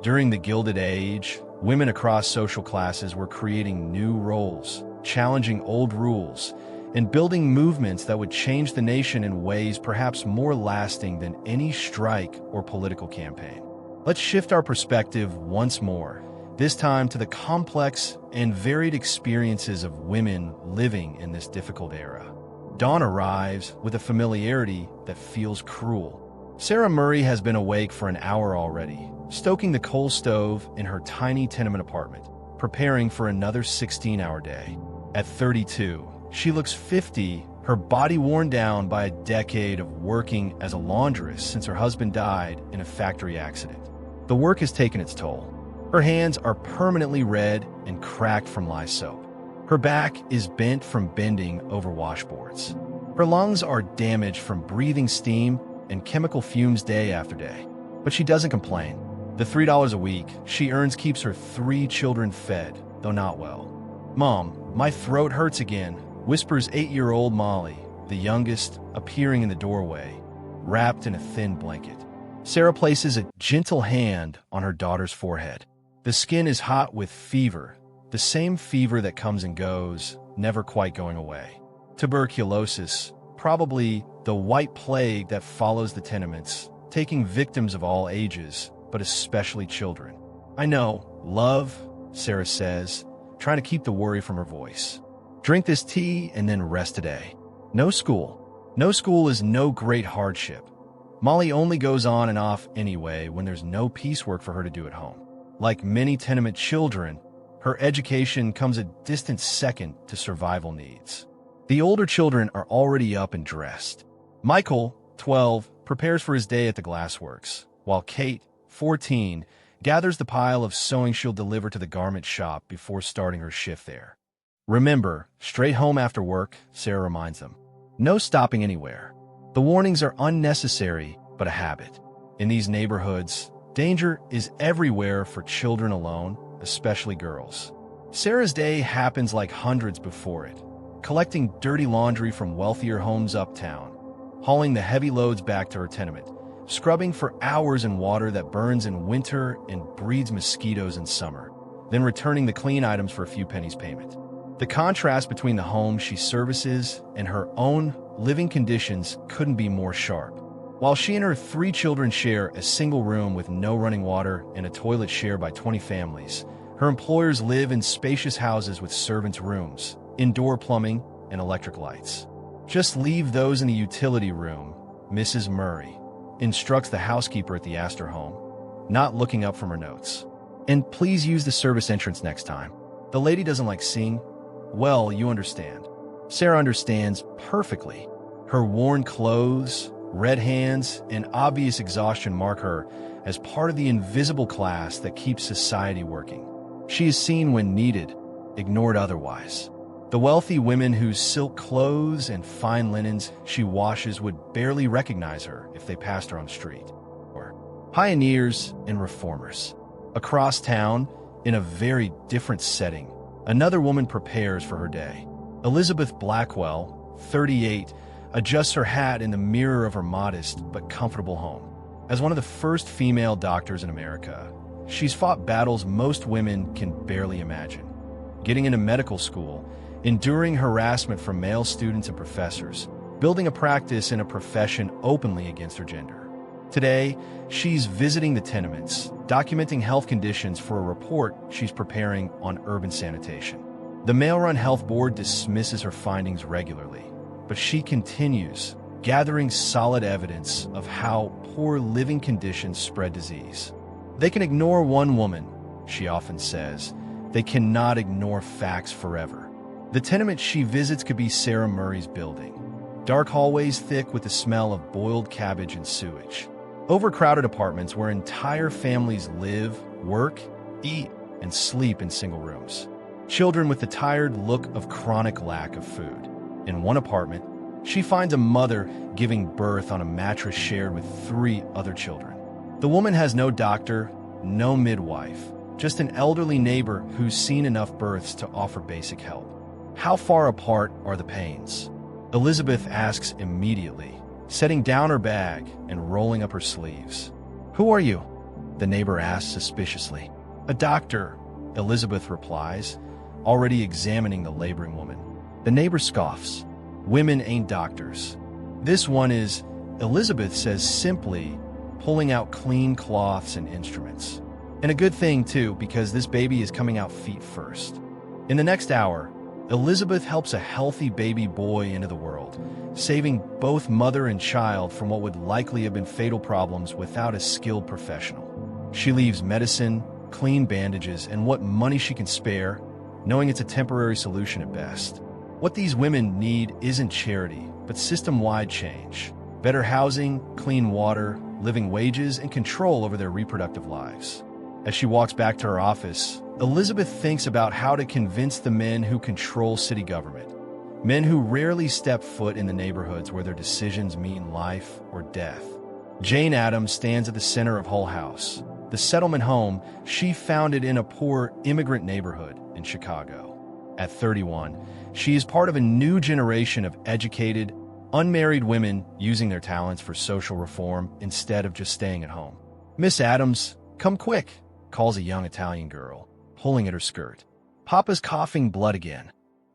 During the Gilded Age, women across social classes were creating new roles, challenging old rules, and building movements that would change the nation in ways perhaps more lasting than any strike or political campaign. Let's shift our perspective once more, this time to the complex and varied experiences of women living in this difficult era. Dawn arrives with a familiarity that feels cruel. Sarah Murray has been awake for an hour already, stoking the coal stove in her tiny tenement apartment, preparing for another 16-hour day. At 32, she looks 50, her body worn down by a decade of working as a laundress since her husband died in a factory accident. The work has taken its toll. Her hands are permanently red and cracked from lye soap. Her back is bent from bending over washboards. Her lungs are damaged from breathing steam and chemical fumes day after day. But she doesn't complain. The $3 a week she earns keeps her 3 children fed, though not well. "Mom, my throat hurts again," whispers 8-year-old Molly, the youngest, appearing in the doorway, wrapped in a thin blanket. Sarah places a gentle hand on her daughter's forehead. The skin is hot with fever, the same fever that comes and goes, never quite going away. Tuberculosis, probably the white plague that follows the tenements, taking victims of all ages, but especially children. "I know, love," Sarah says, trying to keep the worry from her voice. "Drink this tea and then rest today. No school. No school is no great hardship." Molly only goes on and off anyway when there's no piecework for her to do at home. Like many tenement children, her education comes a distant second to survival needs. The older children are already up and dressed. Michael, 12, prepares for his day at the glassworks, while Kate, 14, gathers the pile of sewing she'll deliver to the garment shop before starting her shift there. "Remember, straight home after work," Sarah reminds them. "No stopping anywhere." The warnings are unnecessary, but a habit. In these neighborhoods, danger is everywhere for children alone, especially girls. Sarah's day happens like hundreds before it, collecting dirty laundry from wealthier homes uptown, hauling the heavy loads back to her tenement, scrubbing for hours in water that burns in winter and breeds mosquitoes in summer, then returning the clean items for a few pennies payment. The contrast between the home she services and her own living conditions couldn't be more sharp. While she and her 3 children share a single room with no running water and a toilet shared by 20 families, her employers live in spacious houses with servants' rooms, indoor plumbing, and electric lights. "Just leave those in the utility room," Mrs. Murray instructs the housekeeper at the Astor home, not looking up from her notes. "And please use the service entrance next time. The lady doesn't like seeing—" "Well, you understand." Sarah understands perfectly. Her worn clothes, red hands, and obvious exhaustion mark her as part of the invisible class that keeps society working. She is seen when needed, ignored otherwise. The wealthy women whose silk clothes and fine linens she washes would barely recognize her if they passed her on the street. Or pioneers and reformers. Across town, in a very different setting, another woman prepares for her day. Elizabeth Blackwell, 38, adjusts her hat in the mirror of her modest but comfortable home. As one of the first female doctors in America, she's fought battles most women can barely imagine. Getting into medical school, enduring harassment from male students and professors, building a practice in a profession openly against her gender. Today, she's visiting the tenements, documenting health conditions for a report she's preparing on urban sanitation. The male-run health board dismisses her findings regularly, but she continues, gathering solid evidence of how poor living conditions spread disease. They can ignore one woman, she often says. They cannot ignore facts forever. The tenement she visits could be Sarah Murray's building. Dark hallways thick with the smell of boiled cabbage and sewage. Overcrowded apartments where entire families live, work, eat, and sleep in single rooms. Children with the tired look of chronic lack of food. In one apartment, she finds a mother giving birth on a mattress shared with 3 other children. The woman has no doctor, no midwife, just an elderly neighbor who's seen enough births to offer basic help. How far apart are the pains? Elizabeth asks immediately, setting down her bag and rolling up her sleeves. "Who are you?" the neighbor asks suspiciously. "A doctor," Elizabeth replies, already examining the laboring woman. The neighbor scoffs. "Women ain't doctors." "This one is," Elizabeth says simply, pulling out clean cloths and instruments. And a good thing, too, because this baby is coming out feet first. In the next hour, Elizabeth helps a healthy baby boy into the world, saving both mother and child from what would likely have been fatal problems without a skilled professional. She leaves medicine, clean bandages, and what money she can spare, knowing it's a temporary solution at best. What these women need isn't charity, but system-wide change. Better housing, clean water, living wages, and control over their reproductive lives. As she walks back to her office, Elizabeth thinks about how to convince the men who control city government, men who rarely step foot in the neighborhoods where their decisions mean life or death. Jane Addams stands at the center of Hull House, the settlement home she founded in a poor immigrant neighborhood in Chicago. At 31, she is part of a new generation of educated, unmarried women using their talents for social reform instead of just staying at home. "Miss Addams, come quick," calls a young Italian girl, pulling at her skirt. "Papa's coughing blood again."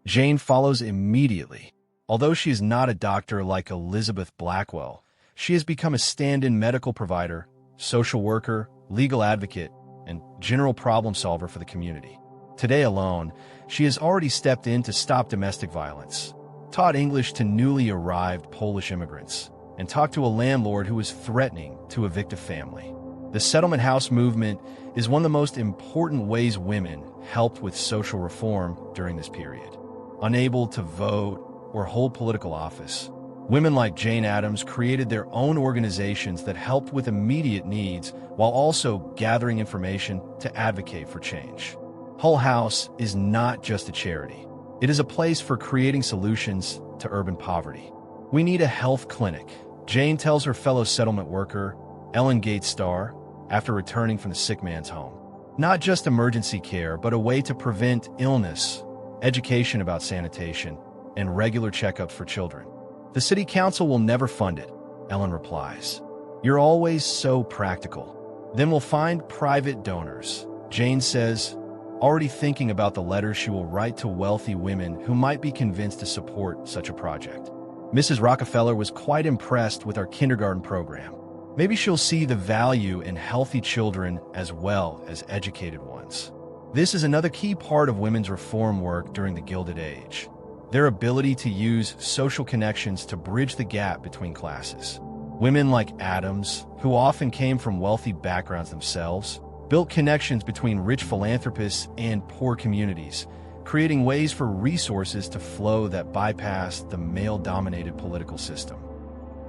Jane follows immediately. Although she is not a doctor like Elizabeth Blackwell, she has become a stand-in medical provider, social worker, legal advocate, and general problem solver for the community. Today alone, she has already stepped in to stop domestic violence, taught English to newly arrived Polish immigrants, and talked to a landlord who was threatening to evict a family. The settlement house movement is one of the most important ways women helped with social reform during this period. Unable to vote or hold political office, women like Jane Addams created their own organizations that helped with immediate needs while also gathering information to advocate for change. Hull House is not just a charity. It is a place for creating solutions to urban poverty. "We need a health clinic," Jane tells her fellow settlement worker, Ellen Gates Starr, after returning from the sick man's home. Not just emergency care, but a way to prevent illness, education about sanitation, and regular checkups for children. "The city council will never fund it," Ellen replies. "You're always so practical." "Then we'll find private donors," Jane says, already thinking about the letters she will write to wealthy women who might be convinced to support such a project. "Mrs. Rockefeller was quite impressed with our kindergarten program. Maybe she'll see the value in healthy children as well as educated ones." This is another key part of women's reform work during the Gilded Age. Their ability to use social connections to bridge the gap between classes. Women like Addams, who often came from wealthy backgrounds themselves, built connections between rich philanthropists and poor communities, creating ways for resources to flow that bypassed the male-dominated political system.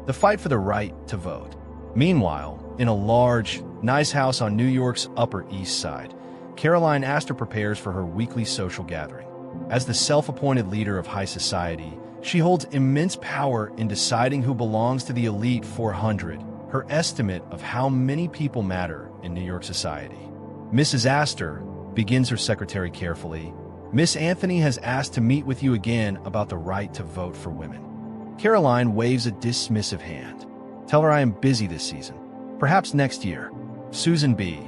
The fight for the right to vote. Meanwhile, in a large, nice house on New York's Upper East Side, Caroline Astor prepares for her weekly social gathering. As the self-appointed leader of high society, she holds immense power in deciding who belongs to the elite 400, her estimate of how many people matter in New York society. "Mrs. Astor," begins her secretary carefully, "Miss Anthony has asked to meet with you again about the right to vote for women." Caroline waves a dismissive hand. "Tell her I am busy this season. Perhaps next year." Susan B.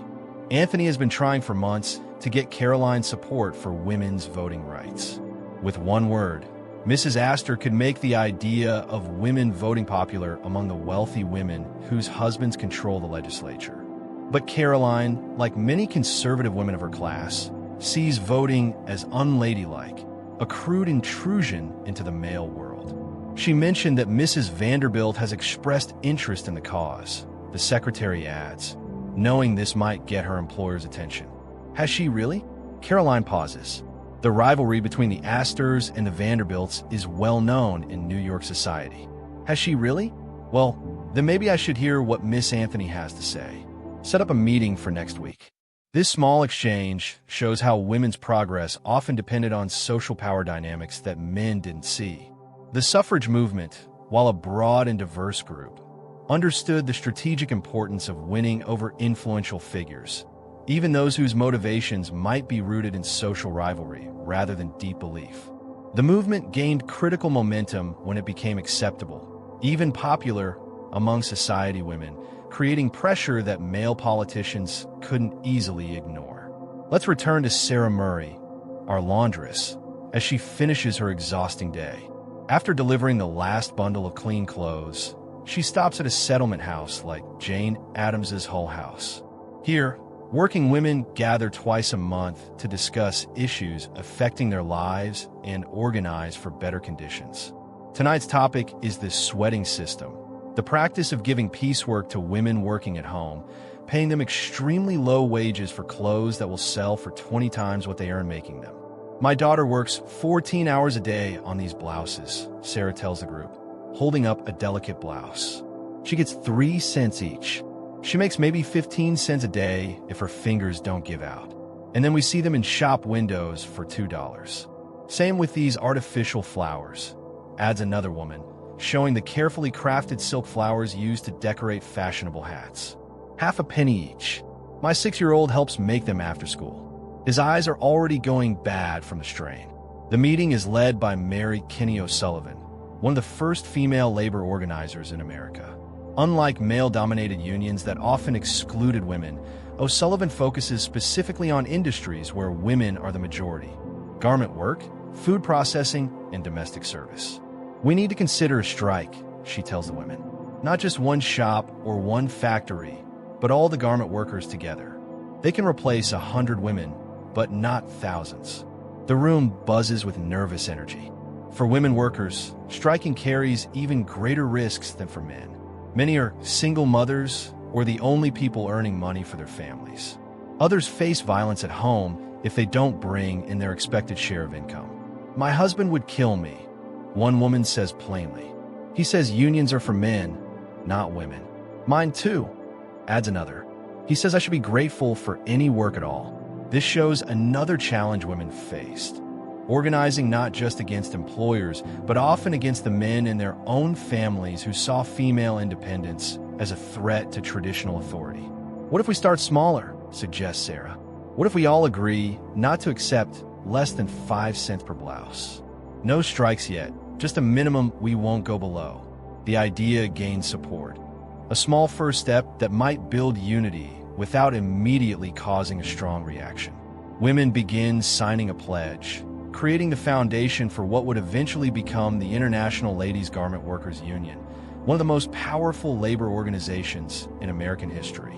Anthony has been trying for months to get Caroline's support for women's voting rights. With one word, Mrs. Astor could make the idea of women voting popular among the wealthy women whose husbands control the legislature. But Caroline, like many conservative women of her class, sees voting as unladylike, a crude intrusion into the male world. She mentioned that Mrs. Vanderbilt has expressed interest in the cause. The secretary adds, knowing this might get her employer's attention. Has she really? Caroline pauses. The rivalry between the Astors and the Vanderbilts is well known in New York society. Has she really? Well, then maybe I should hear what Miss Anthony has to say. Set up a meeting for next week. This small exchange shows how women's progress often depended on social power dynamics that men didn't see. The suffrage movement, while a broad and diverse group, understood the strategic importance of winning over influential figures, even those whose motivations might be rooted in social rivalry rather than deep belief. The movement gained critical momentum when it became acceptable, even popular among society women, creating pressure that male politicians couldn't easily ignore. Let's return to Sarah Murray, our laundress, as she finishes her exhausting day. After delivering the last bundle of clean clothes, she stops at a settlement house like Jane Addams's Hull House. Here, working women gather twice a month to discuss issues affecting their lives and organize for better conditions. Tonight's topic is the sweating system, the practice of giving piecework to women working at home, paying them extremely low wages for clothes that will sell for 20 times what they earn making them. My daughter works 14 hours a day on these blouses, Sarah tells the group, holding up a delicate blouse. She gets 3 cents each. She makes maybe 15 cents a day if her fingers don't give out. And then we see them in shop windows for $2. Same with these artificial flowers, adds another woman, showing the carefully crafted silk flowers used to decorate fashionable hats. Half a penny each. My 6-year-old helps make them after school. His eyes are already going bad from the strain. The meeting is led by Mary Kinney O'Sullivan, one of the first female labor organizers in America. Unlike male-dominated unions that often excluded women, O'Sullivan focuses specifically on industries where women are the majority: garment work, food processing, and domestic service. We need to consider a strike, she tells the women. Not just one shop or one factory, but all the garment workers together. They can replace 100 women, but not thousands. The room buzzes with nervous energy. For women workers, striking carries even greater risks than for men. Many are single mothers or the only people earning money for their families. Others face violence at home if they don't bring in their expected share of income. My husband would kill me, one woman says plainly. He says unions are for men, not women. Mine too, adds another. He says I should be grateful for any work at all. This shows another challenge women faced. Organizing not just against employers, but often against the men in their own families who saw female independence as a threat to traditional authority. What if we start smaller, suggests Sarah. What if we all agree not to accept less than 5 cents per blouse? No strikes yet, just a minimum we won't go below. The idea gains support. A small first step that might build unity without immediately causing a strong reaction. Women begin signing a pledge, creating the foundation for what would eventually become the International Ladies Garment Workers Union, one of the most powerful labor organizations in American history.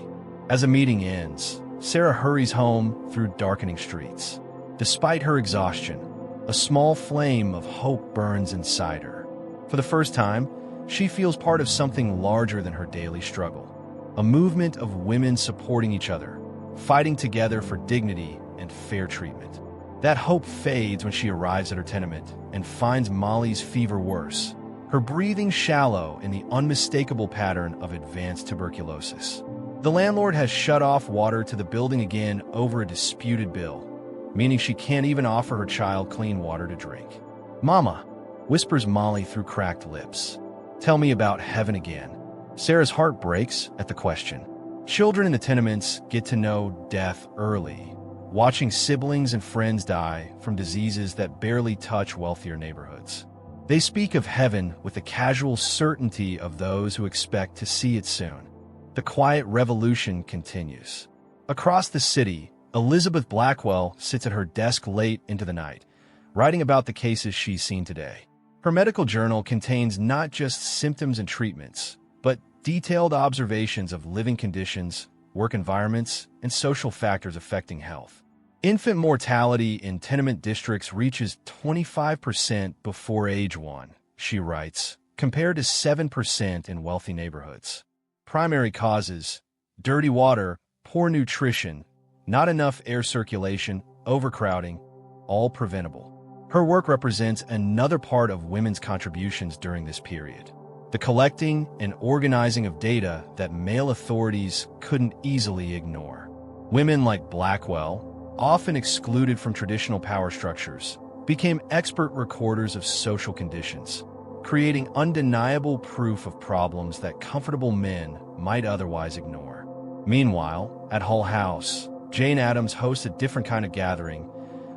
As the meeting ends, Sarah hurries home through darkening streets. Despite her exhaustion, a small flame of hope burns inside her. For the first time, she feels part of something larger than her daily struggle. A movement of women supporting each other, fighting together for dignity and fair treatment. That hope fades when she arrives at her tenement and finds Molly's fever worse, her breathing shallow in the unmistakable pattern of advanced tuberculosis. The landlord has shut off water to the building again over a disputed bill, meaning she can't even offer her child clean water to drink. "Mama," whispers Molly through cracked lips. "Tell me about heaven again." Sarah's heart breaks at the question. Children in the tenements get to know death early, watching siblings and friends die from diseases that barely touch wealthier neighborhoods. They speak of heaven with the casual certainty of those who expect to see it soon. The quiet revolution continues. Across the city, Elizabeth Blackwell sits at her desk late into the night, writing about the cases she's seen today. Her medical journal contains not just symptoms and treatments, but detailed observations of living conditions, work environments, and social factors affecting health. Infant mortality in tenement districts reaches 25% before age 1, she writes, compared to 7% in wealthy neighborhoods. Primary causes: dirty water, poor nutrition, not enough air circulation, overcrowding, all preventable. Her work represents another part of women's contributions during this period: the collecting and organizing of data that male authorities couldn't easily ignore. Women like Blackwell, often excluded from traditional power structures, became expert recorders of social conditions, creating undeniable proof of problems that comfortable men might otherwise ignore. Meanwhile, at Hull House, Jane Addams hosts a different kind of gathering,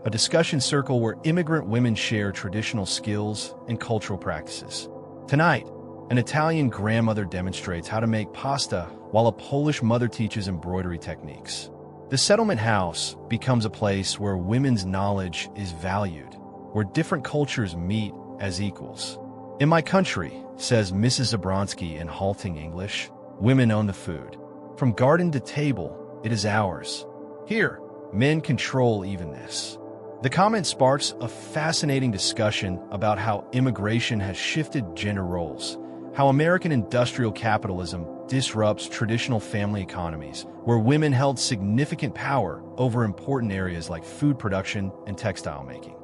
a discussion circle where immigrant women share traditional skills and cultural practices. Tonight, an Italian grandmother demonstrates how to make pasta while a Polish mother teaches embroidery techniques. The settlement house becomes a place where women's knowledge is valued, where different cultures meet as equals. "In my country," says Mrs. Zabronsky in halting English, "women own the food. From garden to table, it is ours. Here, men control even this." The comment sparks a fascinating discussion about how immigration has shifted gender roles, how American industrial capitalism disrupts traditional family economies, where women held significant power over important areas like food production and textile making.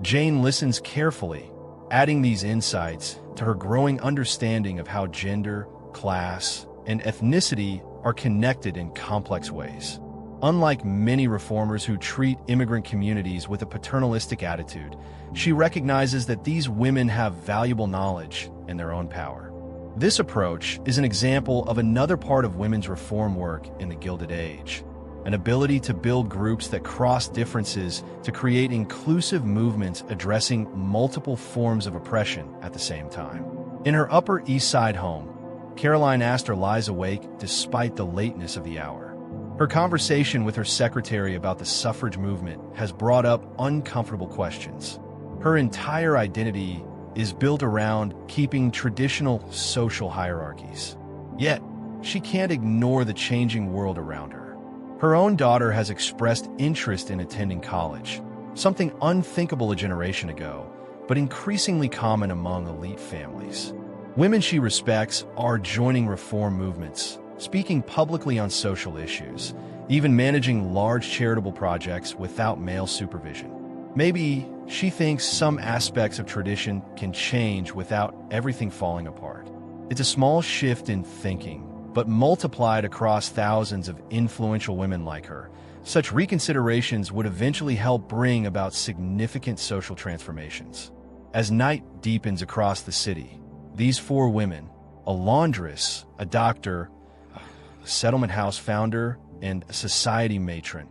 Jane listens carefully, adding these insights to her growing understanding of how gender, class, and ethnicity are connected in complex ways. Unlike many reformers who treat immigrant communities with a paternalistic attitude, she recognizes that these women have valuable knowledge and their own power. This approach is an example of another part of women's reform work in the Gilded Age, an ability to build groups that cross differences to create inclusive movements addressing multiple forms of oppression at the same time. In her Upper East Side home, Caroline Astor lies awake despite the lateness of the hour. Her conversation with her secretary about the suffrage movement has brought up uncomfortable questions. Her entire identity is built around keeping traditional social hierarchies. Yet, she can't ignore the changing world around her. Her own daughter has expressed interest in attending college, something unthinkable a generation ago, but increasingly common among elite families. Women she respects are joining reform movements, speaking publicly on social issues, even managing large charitable projects without male supervision. Maybe she thinks some aspects of tradition can change without everything falling apart. It's a small shift in thinking, but multiplied across thousands of influential women like her, such reconsiderations would eventually help bring about significant social transformations. As night deepens across the city, these four women, a laundress, a doctor, a settlement house founder, and a society matron,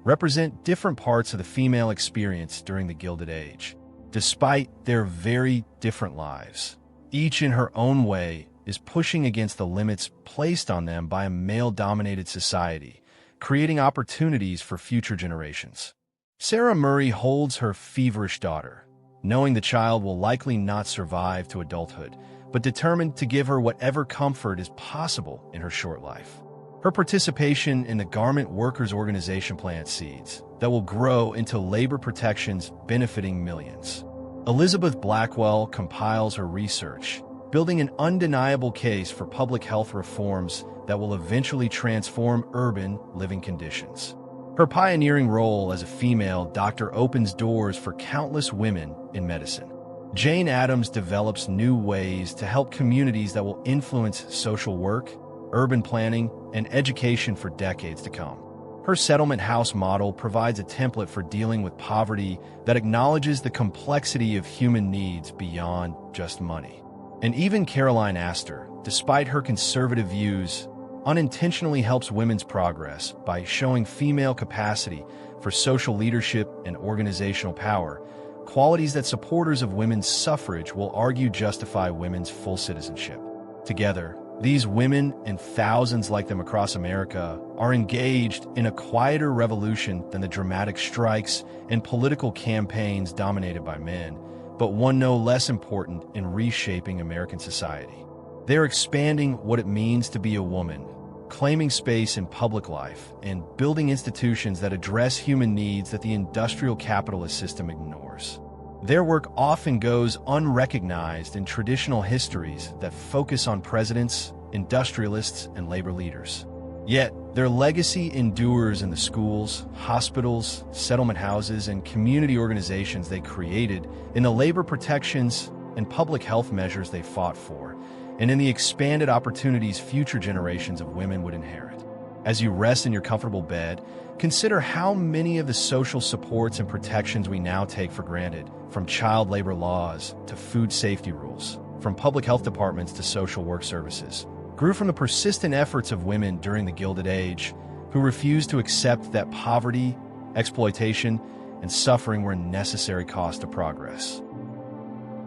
represent different parts of the female experience during the Gilded Age. Despite their very different lives, each in her own way is pushing against the limits placed on them by a male-dominated society, creating opportunities for future generations. Sarah Murray holds her feverish daughter, knowing the child will likely not survive to adulthood, but determined to give her whatever comfort is possible in her short life. Her participation in the Garment Workers Organization plants seeds that will grow into labor protections benefiting millions. Elizabeth Blackwell compiles her research, building an undeniable case for public health reforms that will eventually transform urban living conditions. Her pioneering role as a female doctor opens doors for countless women in medicine. Jane Addams develops new ways to help communities that will influence social work, urban planning, and education for decades to come. Her settlement house model provides a template for dealing with poverty that acknowledges the complexity of human needs beyond just money. And even Caroline Astor, despite her conservative views, unintentionally helps women's progress by showing female capacity for social leadership and organizational power, qualities that supporters of women's suffrage will argue justify women's full citizenship. Together, these women and thousands like them across America are engaged in a quieter revolution than the dramatic strikes and political campaigns dominated by men, but one no less important in reshaping American society. They're expanding what it means to be a woman, claiming space in public life, and building institutions that address human needs that the industrial capitalist system ignores. Their work often goes unrecognized in traditional histories that focus on presidents, industrialists, and labor leaders. Yet, their legacy endures in the schools, hospitals, settlement houses, and community organizations they created, in the labor protections and public health measures they fought for, and in the expanded opportunities future generations of women would inherit. As you rest in your comfortable bed, consider how many of the social supports and protections we now take for granted, from child labor laws to food safety rules, from public health departments to social work services, grew from the persistent efforts of women during the Gilded Age, who refused to accept that poverty, exploitation, and suffering were a necessary cost of progress.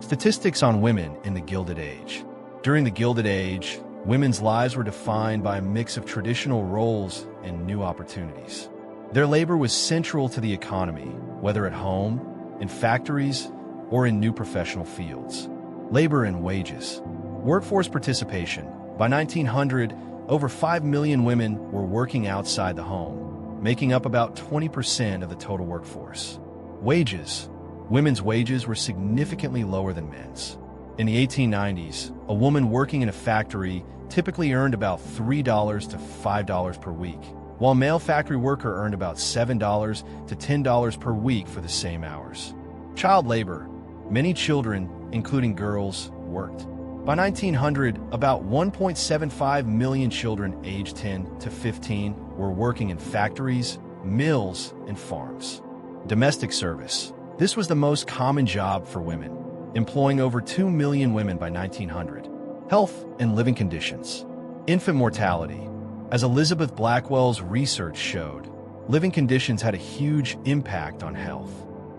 Statistics on women in the Gilded Age. During the Gilded Age, women's lives were defined by a mix of traditional roles and new opportunities. Their labor was central to the economy, whether at home, in factories, or in new professional fields. Labor and wages. Workforce participation. By 1900, over 5 million women were working outside the home, making up about 20% of the total workforce. Wages. Women's wages were significantly lower than men's. In the 1890s, a woman working in a factory typically earned about $3 to $5 per week, while a male factory worker earned about $7 to $10 per week for the same hours. Child labor. Many children, including girls, worked. By 1900, about 1.75 million children aged 10 to 15 were working in factories, mills, and farms. Domestic service. This was the most common job for women, employing over 2 million women by 1900. Health and living conditions. Infant mortality. As Elizabeth Blackwell's research showed, living conditions had a huge impact on health.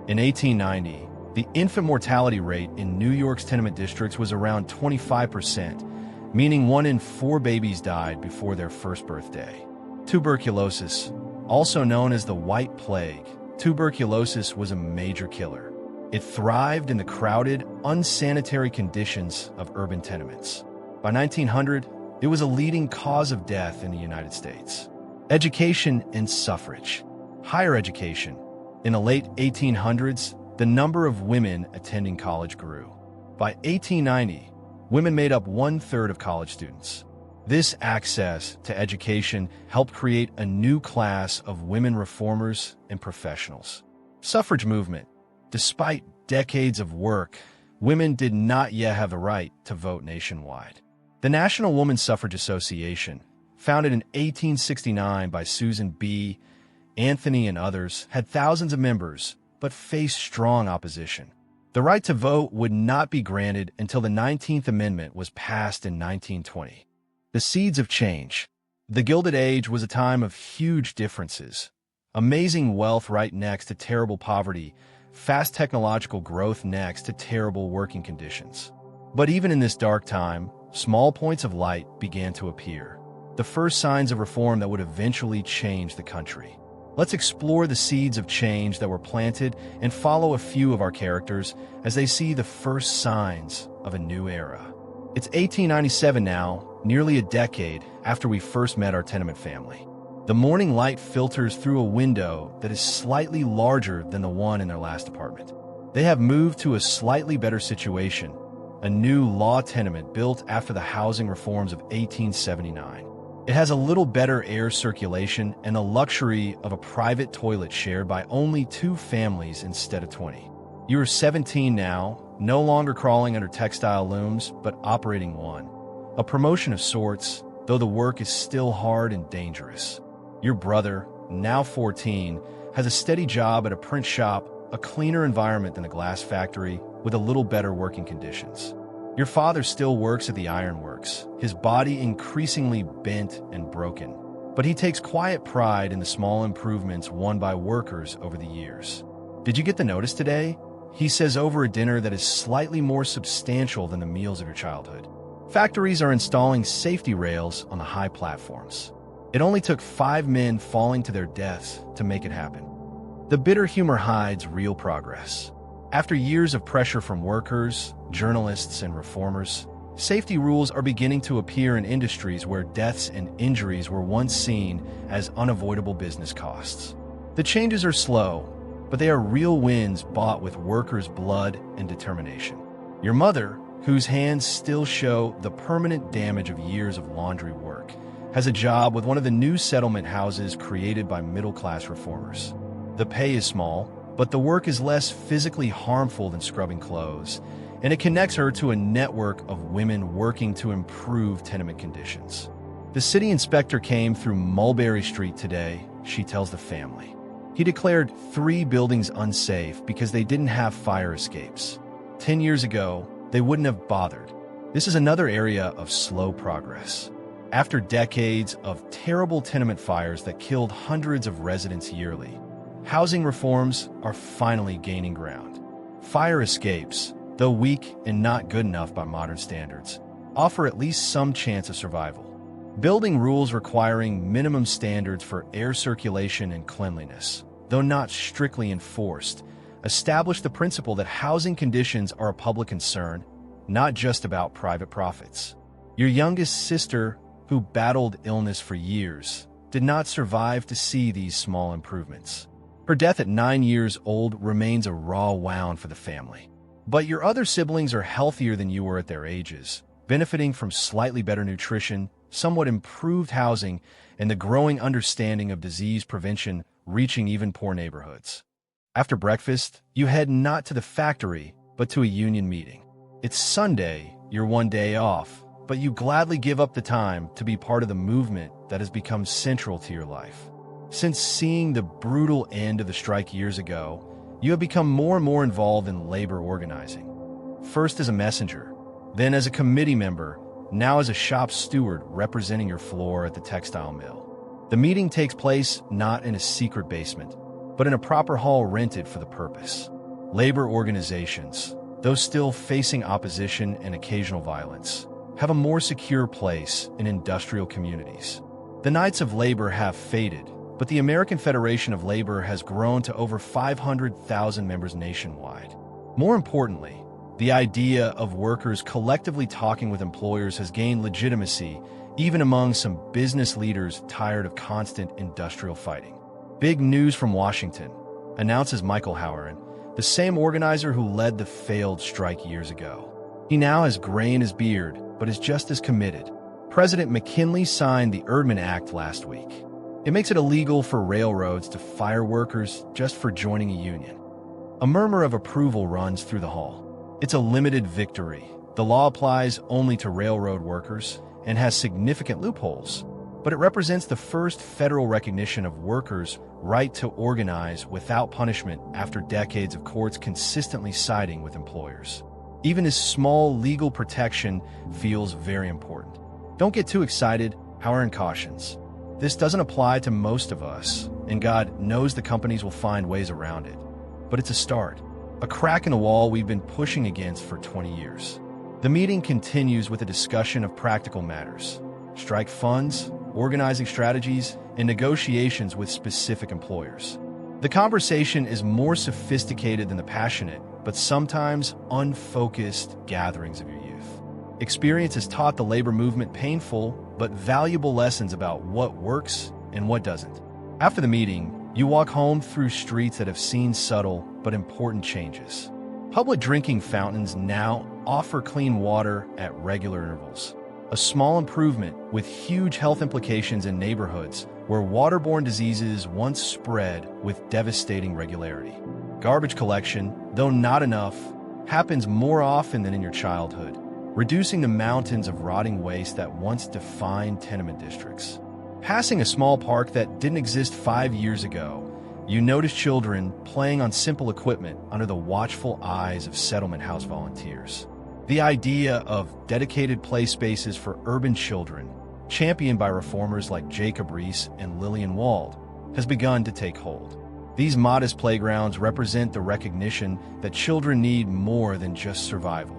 In 1890, the infant mortality rate in New York's tenement districts was around 25%, meaning 1 in 4 babies died before their first birthday. Tuberculosis. Also known as the White Plague, tuberculosis was a major killer. It thrived in the crowded, unsanitary conditions of urban tenements. By 1900, it was a leading cause of death in the United States. Education and suffrage. Higher education. In the late 1800s, the number of women attending college grew. By 1890, women made up 1/3 of college students. This access to education helped create a new class of women reformers and professionals. Suffrage movement. Despite decades of work, women did not yet have the right to vote nationwide. The National Woman Suffrage Association, founded in 1869 by Susan B. Anthony and others, had thousands of members, but faced strong opposition. The right to vote would not be granted until the 19th Amendment was passed in 1920. The seeds of change. The Gilded Age was a time of huge differences. Amazing wealth right next to terrible poverty, fast technological growth next to terrible working conditions. But even in this dark time, small points of light began to appear, the first signs of reform that would eventually change the country. Let's explore the seeds of change that were planted and follow a few of our characters as they see the first signs of a new era. It's 1897 now, nearly a decade after we first met our tenement family. The morning light filters through a window that is slightly larger than the one in their last apartment. They have moved to a slightly better situation, a new law tenement built after the housing reforms of 1879. It has a little better air circulation and the luxury of a private toilet shared by only 2 families instead of 20. You are 17 now, no longer crawling under textile looms, but operating one. A promotion of sorts, though the work is still hard and dangerous. Your brother, now 14, has a steady job at a print shop, a cleaner environment than a glass factory, with a little better working conditions. Your father still works at the ironworks, his body increasingly bent and broken, but he takes quiet pride in the small improvements won by workers over the years. Did you get the notice today? He says over a dinner that is slightly more substantial than the meals of your childhood. Factories are installing safety rails on the high platforms. It only took 5 men falling to their deaths to make it happen. The bitter humor hides real progress. After years of pressure from workers, journalists, and reformers, Safety rules are beginning to appear in industries where deaths and injuries were once seen as unavoidable business costs. The changes are slow, but they are real wins bought with workers' blood and determination. Your mother, whose hands still show the permanent damage of years of laundry work, has a job with one of the new settlement houses created by middle-class reformers. The pay is small, but the work is less physically harmful than scrubbing clothes, and it connects her to a network of women working to improve tenement conditions. The city inspector came through Mulberry Street today, she tells the family. He declared 3 buildings unsafe because they didn't have fire escapes. 10 years ago, they wouldn't have bothered. This is another area of slow progress. After decades of terrible tenement fires that killed hundreds of residents yearly, housing reforms are finally gaining ground. Fire escapes, though weak and not good enough by modern standards, offer at least some chance of survival. Building rules requiring minimum standards for air circulation and cleanliness, though not strictly enforced, establish the principle that housing conditions are a public concern, not just about private profits. Your youngest sister, who battled illness for years, did not survive to see these small improvements. Her death at 9 years old remains a raw wound for the family. But your other siblings are healthier than you were at their ages, benefiting from slightly better nutrition, somewhat improved housing, and the growing understanding of disease prevention reaching even poor neighborhoods. After breakfast, you head not to the factory, but to a union meeting. It's Sunday, your one day off, but you gladly give up the time to be part of the movement that has become central to your life. Since seeing the brutal end of the strike years ago, you have become more and more involved in labor organizing. First as a messenger, then as a committee member, now as a shop steward representing your floor at the textile mill. The meeting takes place not in a secret basement, but in a proper hall rented for the purpose. Labor organizations, though still facing opposition and occasional violence, have a more secure place in industrial communities. The Knights of Labor have faded, but the American Federation of Labor has grown to over 500,000 members nationwide. More importantly, the idea of workers collectively talking with employers has gained legitimacy even among some business leaders tired of constant industrial fighting. Big news from Washington, announces Michael Howard, the same organizer who led the failed strike years ago. He now has gray in his beard, but is just as committed. President McKinley signed the Erdman Act last week. It makes it illegal for railroads to fire workers just for joining a union. A murmur of approval runs through the hall. It's a limited victory. The law applies only to railroad workers and has significant loopholes, but it represents the first federal recognition of workers' right to organize without punishment after decades of courts consistently siding with employers. Even this small legal protection feels very important. Don't get too excited, Howard cautions. This doesn't apply to most of us, and God knows the companies will find ways around it. But it's a start, a crack in the wall we've been pushing against for 20 years. The meeting continues with a discussion of practical matters: strike funds, organizing strategies, and negotiations with specific employers. The conversation is more sophisticated than the passionate, but sometimes unfocused gatherings of your youth. Experience has taught the labor movement painful but valuable lessons about what works and what doesn't. After the meeting, you walk home through streets that have seen subtle but important changes. Public drinking fountains now offer clean water at regular intervals, a small improvement with huge health implications in neighborhoods where waterborne diseases once spread with devastating regularity. Garbage collection, though not enough, happens more often than in your childhood, reducing the mountains of rotting waste that once defined tenement districts. Passing a small park that didn't exist 5 years ago, you notice children playing on simple equipment under the watchful eyes of settlement house volunteers. The idea of dedicated play spaces for urban children, championed by reformers like Jacob Reese and Lillian Wald, has begun to take hold. These modest playgrounds represent the recognition that children need more than just survival.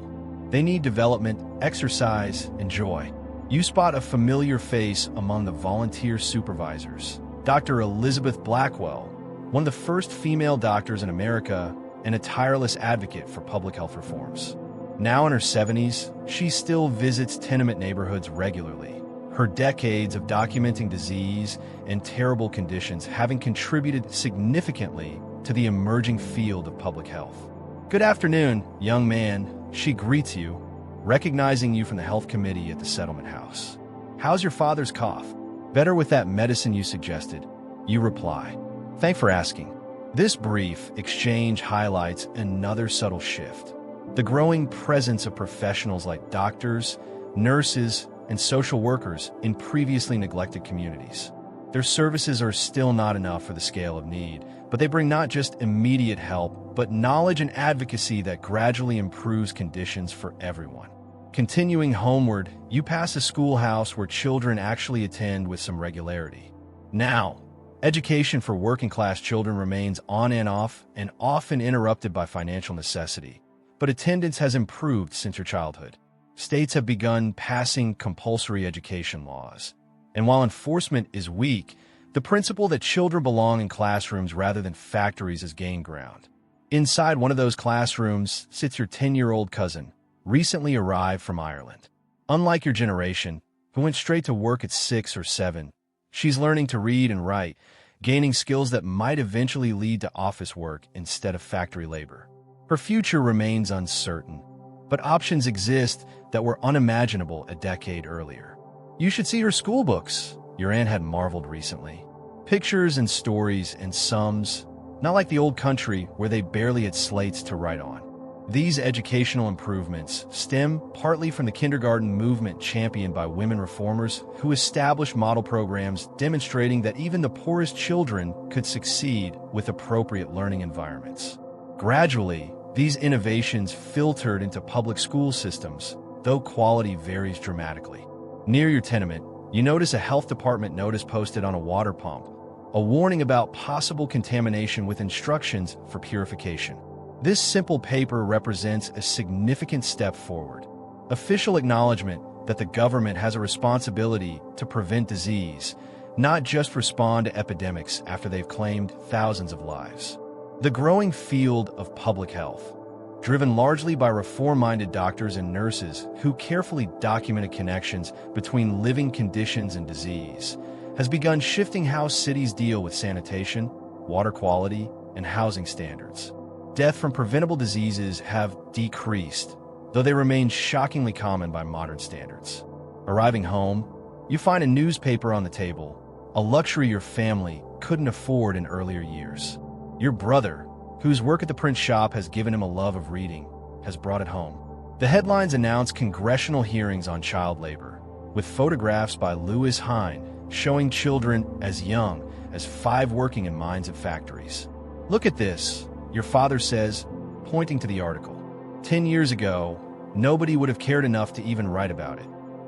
They need development, exercise, and joy. You spot a familiar face among the volunteer supervisors. Dr. Elizabeth Blackwell, one of the first female doctors in America and a tireless advocate for public health reforms. Now in her 70s, she still visits tenement neighborhoods regularly, her decades of documenting disease and terrible conditions having contributed significantly to the emerging field of public health. "Good afternoon, young man," she greets you, recognizing you from the health committee at the settlement house. "How's your father's cough?" "Better with that medicine you suggested," you reply. "Thanks for asking." This brief exchange highlights another subtle shift: the growing presence of professionals like doctors, nurses, and social workers in previously neglected communities. Their services are still not enough for the scale of need, but they bring not just immediate help, but knowledge and advocacy that gradually improves conditions for everyone. Continuing homeward, you pass a schoolhouse where children actually attend with some regularity. Now, education for working-class children remains on and off and often interrupted by financial necessity, but attendance has improved since your childhood. States have begun passing compulsory education laws, and while enforcement is weak, the principle that children belong in classrooms rather than factories has gained ground. Inside one of those classrooms sits your 10-year-old cousin, recently arrived from Ireland. Unlike your generation, who went straight to work at 6 or 7, she's learning to read and write, gaining skills that might eventually lead to office work instead of factory labor. Her future remains uncertain, but options exist that were unimaginable a decade earlier. "You should see her school books," your aunt had marveled recently. Pictures and stories and sums, not like the old country where they barely had slates to write on. These educational improvements stem partly from the kindergarten movement championed by women reformers who established model programs demonstrating that even the poorest children could succeed with appropriate learning environments. Gradually, these innovations filtered into public school systems, though quality varies dramatically. Near your tenement, you notice a health department notice posted on a water pump, a warning about possible contamination with instructions for purification. This simple paper represents a significant step forward, official acknowledgement that the government has a responsibility to prevent disease, not just respond to epidemics after they've claimed thousands of lives. The growing field of public health, driven largely by reform-minded doctors and nurses who carefully documented connections between living conditions and disease, has begun shifting how cities deal with sanitation, water quality, and housing standards. Death from preventable diseases have decreased, though they remain shockingly common by modern standards. Arriving home, you find a newspaper on the table, a luxury your family couldn't afford in earlier years. Your brother, whose work at the print shop has given him a love of reading, has brought it home. The headlines announce congressional hearings on child labor, with photographs by Louis Hine showing children as young as 5 working in mines and factories. "Look at this," your father says, pointing to the article. 10 years ago, nobody would have cared enough to even write about it,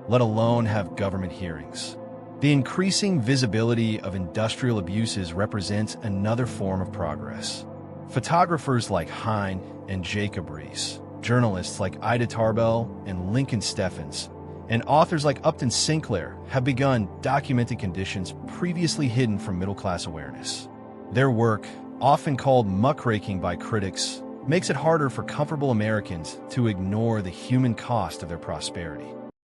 let alone have government hearings. The increasing visibility of industrial abuses represents another form of progress. Photographers like Hine and Jacob Rees, journalists like Ida Tarbell and Lincoln Steffens, and authors like Upton Sinclair have begun documenting conditions previously hidden from middle-class awareness. Their work, often called muckraking by critics, makes it harder for comfortable Americans to ignore the human cost of their prosperity.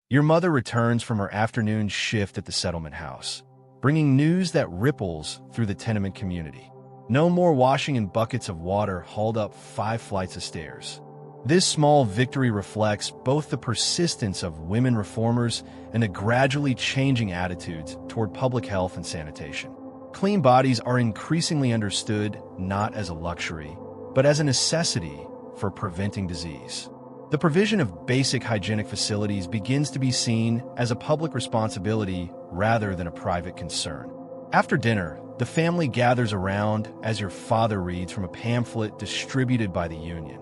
Your mother returns from her afternoon shift at the settlement house, bringing news that ripples through the tenement community. No more washing in buckets of water hauled up 5 flights of stairs. This small victory reflects both the persistence of women reformers and the gradually changing attitudes toward public health and sanitation. Clean bodies are increasingly understood not as a luxury, but as a necessity for preventing disease. The provision of basic hygienic facilities begins to be seen as a public responsibility rather than a private concern. After dinner, the family gathers around as your father reads from a pamphlet distributed by the union,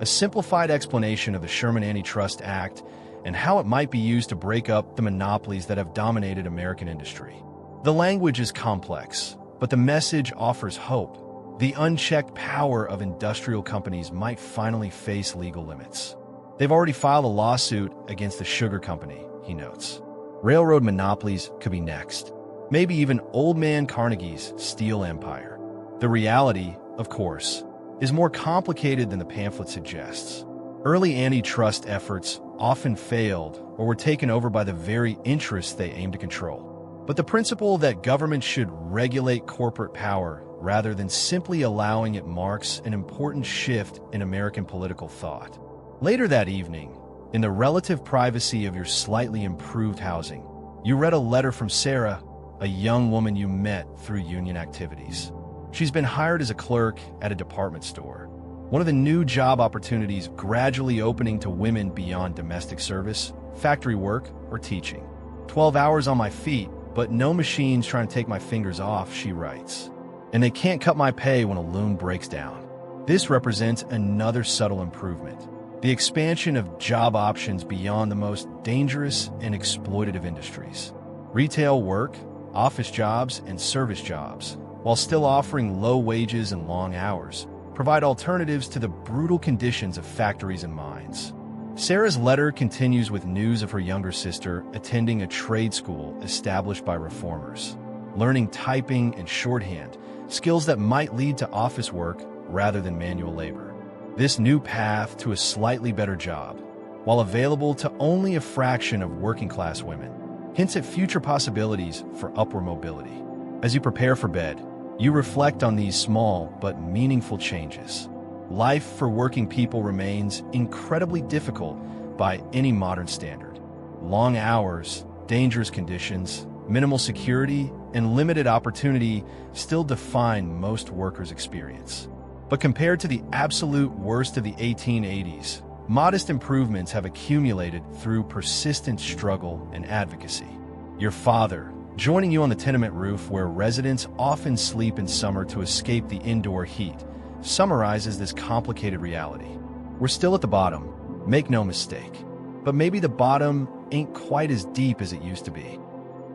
a simplified explanation of the Sherman Antitrust Act and how it might be used to break up the monopolies that have dominated American industry. The language is complex, but the message offers hope. The unchecked power of industrial companies might finally face legal limits. They've already filed a lawsuit against the sugar company, he notes. Railroad monopolies could be next. Maybe even Old Man Carnegie's steel empire. The reality, of course, is more complicated than the pamphlet suggests. Early antitrust efforts often failed or were taken over by the very interests they aimed to control. But the principle that government should regulate corporate power rather than simply allowing it marks an important shift in American political thought. Later that evening, in the relative privacy of your slightly improved housing, you read a letter from Sarah, a young woman you met through union activities. She's been hired as a clerk at a department store, one of the new job opportunities gradually opening to women beyond domestic service, factory work, or teaching. 12 hours on my feet, but no machines trying to take my fingers off, she writes. And they can't cut my pay when a loom breaks down. This represents another subtle improvement: the expansion of job options beyond the most dangerous and exploitative industries. Retail work, office jobs, and service jobs, while still offering low wages and long hours, provide alternatives to the brutal conditions of factories and mines. Sarah's letter continues with news of her younger sister attending a trade school established by reformers, learning typing and shorthand, skills that might lead to office work rather than manual labor. This new path to a slightly better job, while available to only a fraction of working-class women, hints at future possibilities for upward mobility. As you prepare for bed, you reflect on these small but meaningful changes. Life for working people remains incredibly difficult by any modern standard. Long hours, dangerous conditions, minimal security, and limited opportunity still define most workers' experience. But compared to the absolute worst of the 1880s, modest improvements have accumulated through persistent struggle and advocacy. Your father, joining you on the tenement roof where residents often sleep in summer to escape the indoor heat, summarizes this complicated reality. We're still at the bottom, make no mistake, but maybe the bottom ain't quite as deep as it used to be.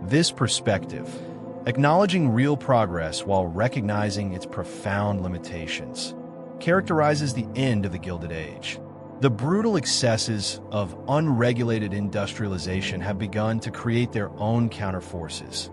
This perspective, acknowledging real progress while recognizing its profound limitations, characterizes the end of the Gilded Age. The brutal excesses of unregulated industrialization have begun to create their own counterforces.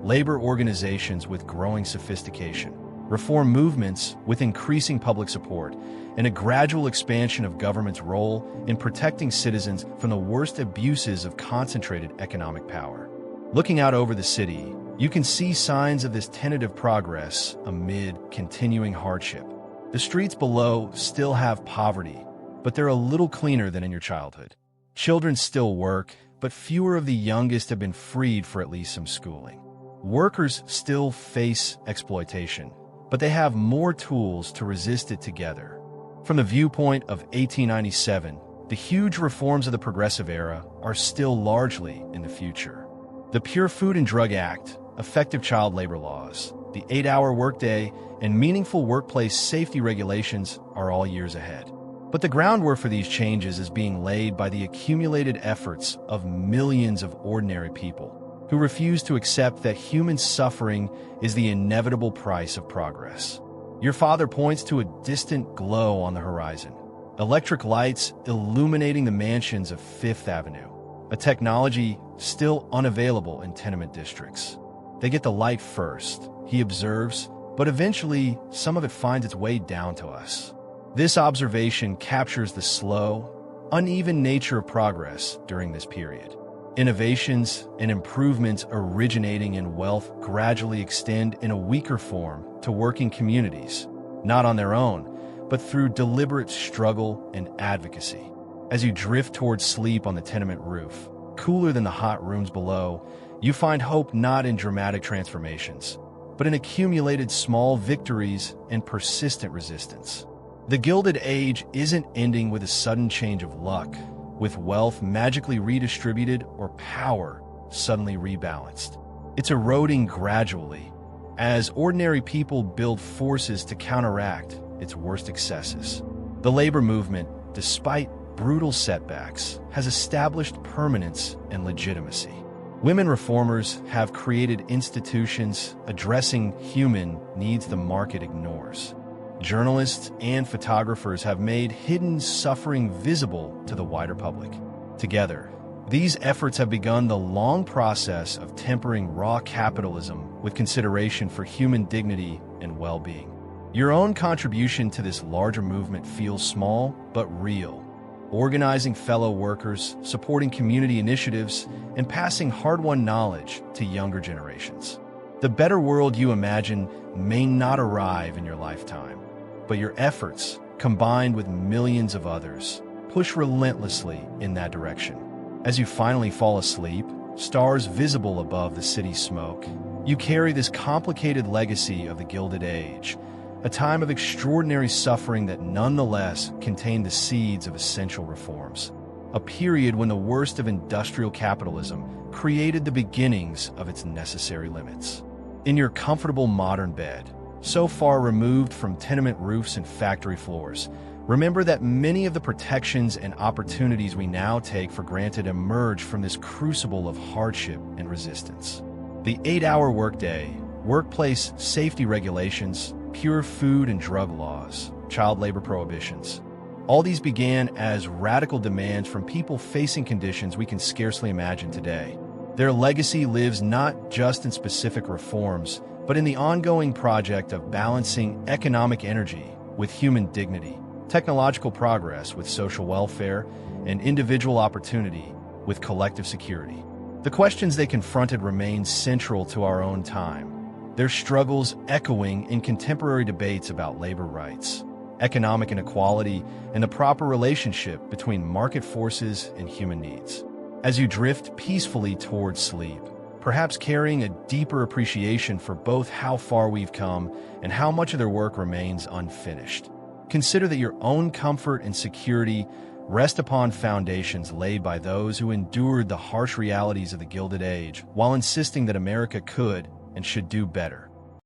Labor organizations with growing sophistication, reform movements with increasing public support, and a gradual expansion of government's role in protecting citizens from the worst abuses of concentrated economic power. Looking out over the city, you can see signs of this tentative progress amid continuing hardship. The streets below still have poverty, but they're a little cleaner than in your childhood. Children still work, but fewer of the youngest have been freed for at least some schooling. Workers still face exploitation, but they have more tools to resist it together. From the viewpoint of 1897, the huge reforms of the Progressive Era are still largely in the future. The Pure Food and Drug Act, effective child labor laws, the 8-hour workday, and meaningful workplace safety regulations are all years ahead. But the groundwork for these changes is being laid by the accumulated efforts of millions of ordinary people who refuse to accept that human suffering is the inevitable price of progress. Your father points to a distant glow on the horizon, electric lights illuminating the mansions of Fifth Avenue, a technology still unavailable in tenement districts. They get the light first, he observes, but eventually some of it finds its way down to us. This observation captures the slow, uneven nature of progress during this period. Innovations and improvements originating in wealth gradually extend in a weaker form to working communities, not on their own, but through deliberate struggle and advocacy. As you drift towards sleep on the tenement roof, cooler than the hot rooms below, you find hope not in dramatic transformations, but in accumulated small victories and persistent resistance. The Gilded Age isn't ending with a sudden change of luck, with wealth magically redistributed or power suddenly rebalanced. It's eroding gradually, as ordinary people build forces to counteract its worst excesses. The labor movement, despite brutal setbacks, has established permanence and legitimacy. Women reformers have created institutions addressing human needs the market ignores. Journalists and photographers have made hidden suffering visible to the wider public. Together, these efforts have begun the long process of tempering raw capitalism with consideration for human dignity and well-being. Your own contribution to this larger movement feels small but real. organizing fellow workers, supporting community initiatives, and passing hard-won knowledge to younger generations. The better world you imagine may not arrive in your lifetime, but your efforts, combined with millions of others, push relentlessly in that direction. As you finally fall asleep, stars visible above the city's smoke, you carry this complicated legacy of the Gilded Age, a time of extraordinary suffering that nonetheless contained the seeds of essential reforms. A period when the worst of industrial capitalism created the beginnings of its necessary limits. In your comfortable modern bed, so far removed from tenement roofs and factory floors, remember that many of the protections and opportunities we now take for granted emerge from this crucible of hardship and resistance. The 8-hour workday, workplace safety regulations, pure food and drug laws, child labor prohibitions. All these began as radical demands from people facing conditions we can scarcely imagine today. Their legacy lives not just in specific reforms, but in the ongoing project of balancing economic energy with human dignity, technological progress with social welfare, and individual opportunity with collective security. The questions they confronted remain central to our own time, their struggles echoing in contemporary debates about labor rights, economic inequality, and the proper relationship between market forces and human needs. As you drift peacefully towards sleep, perhaps carrying a deeper appreciation for both how far we've come and how much of their work remains unfinished, consider that your own comfort and security rest upon foundations laid by those who endured the harsh realities of the Gilded Age while insisting that America could and should do better.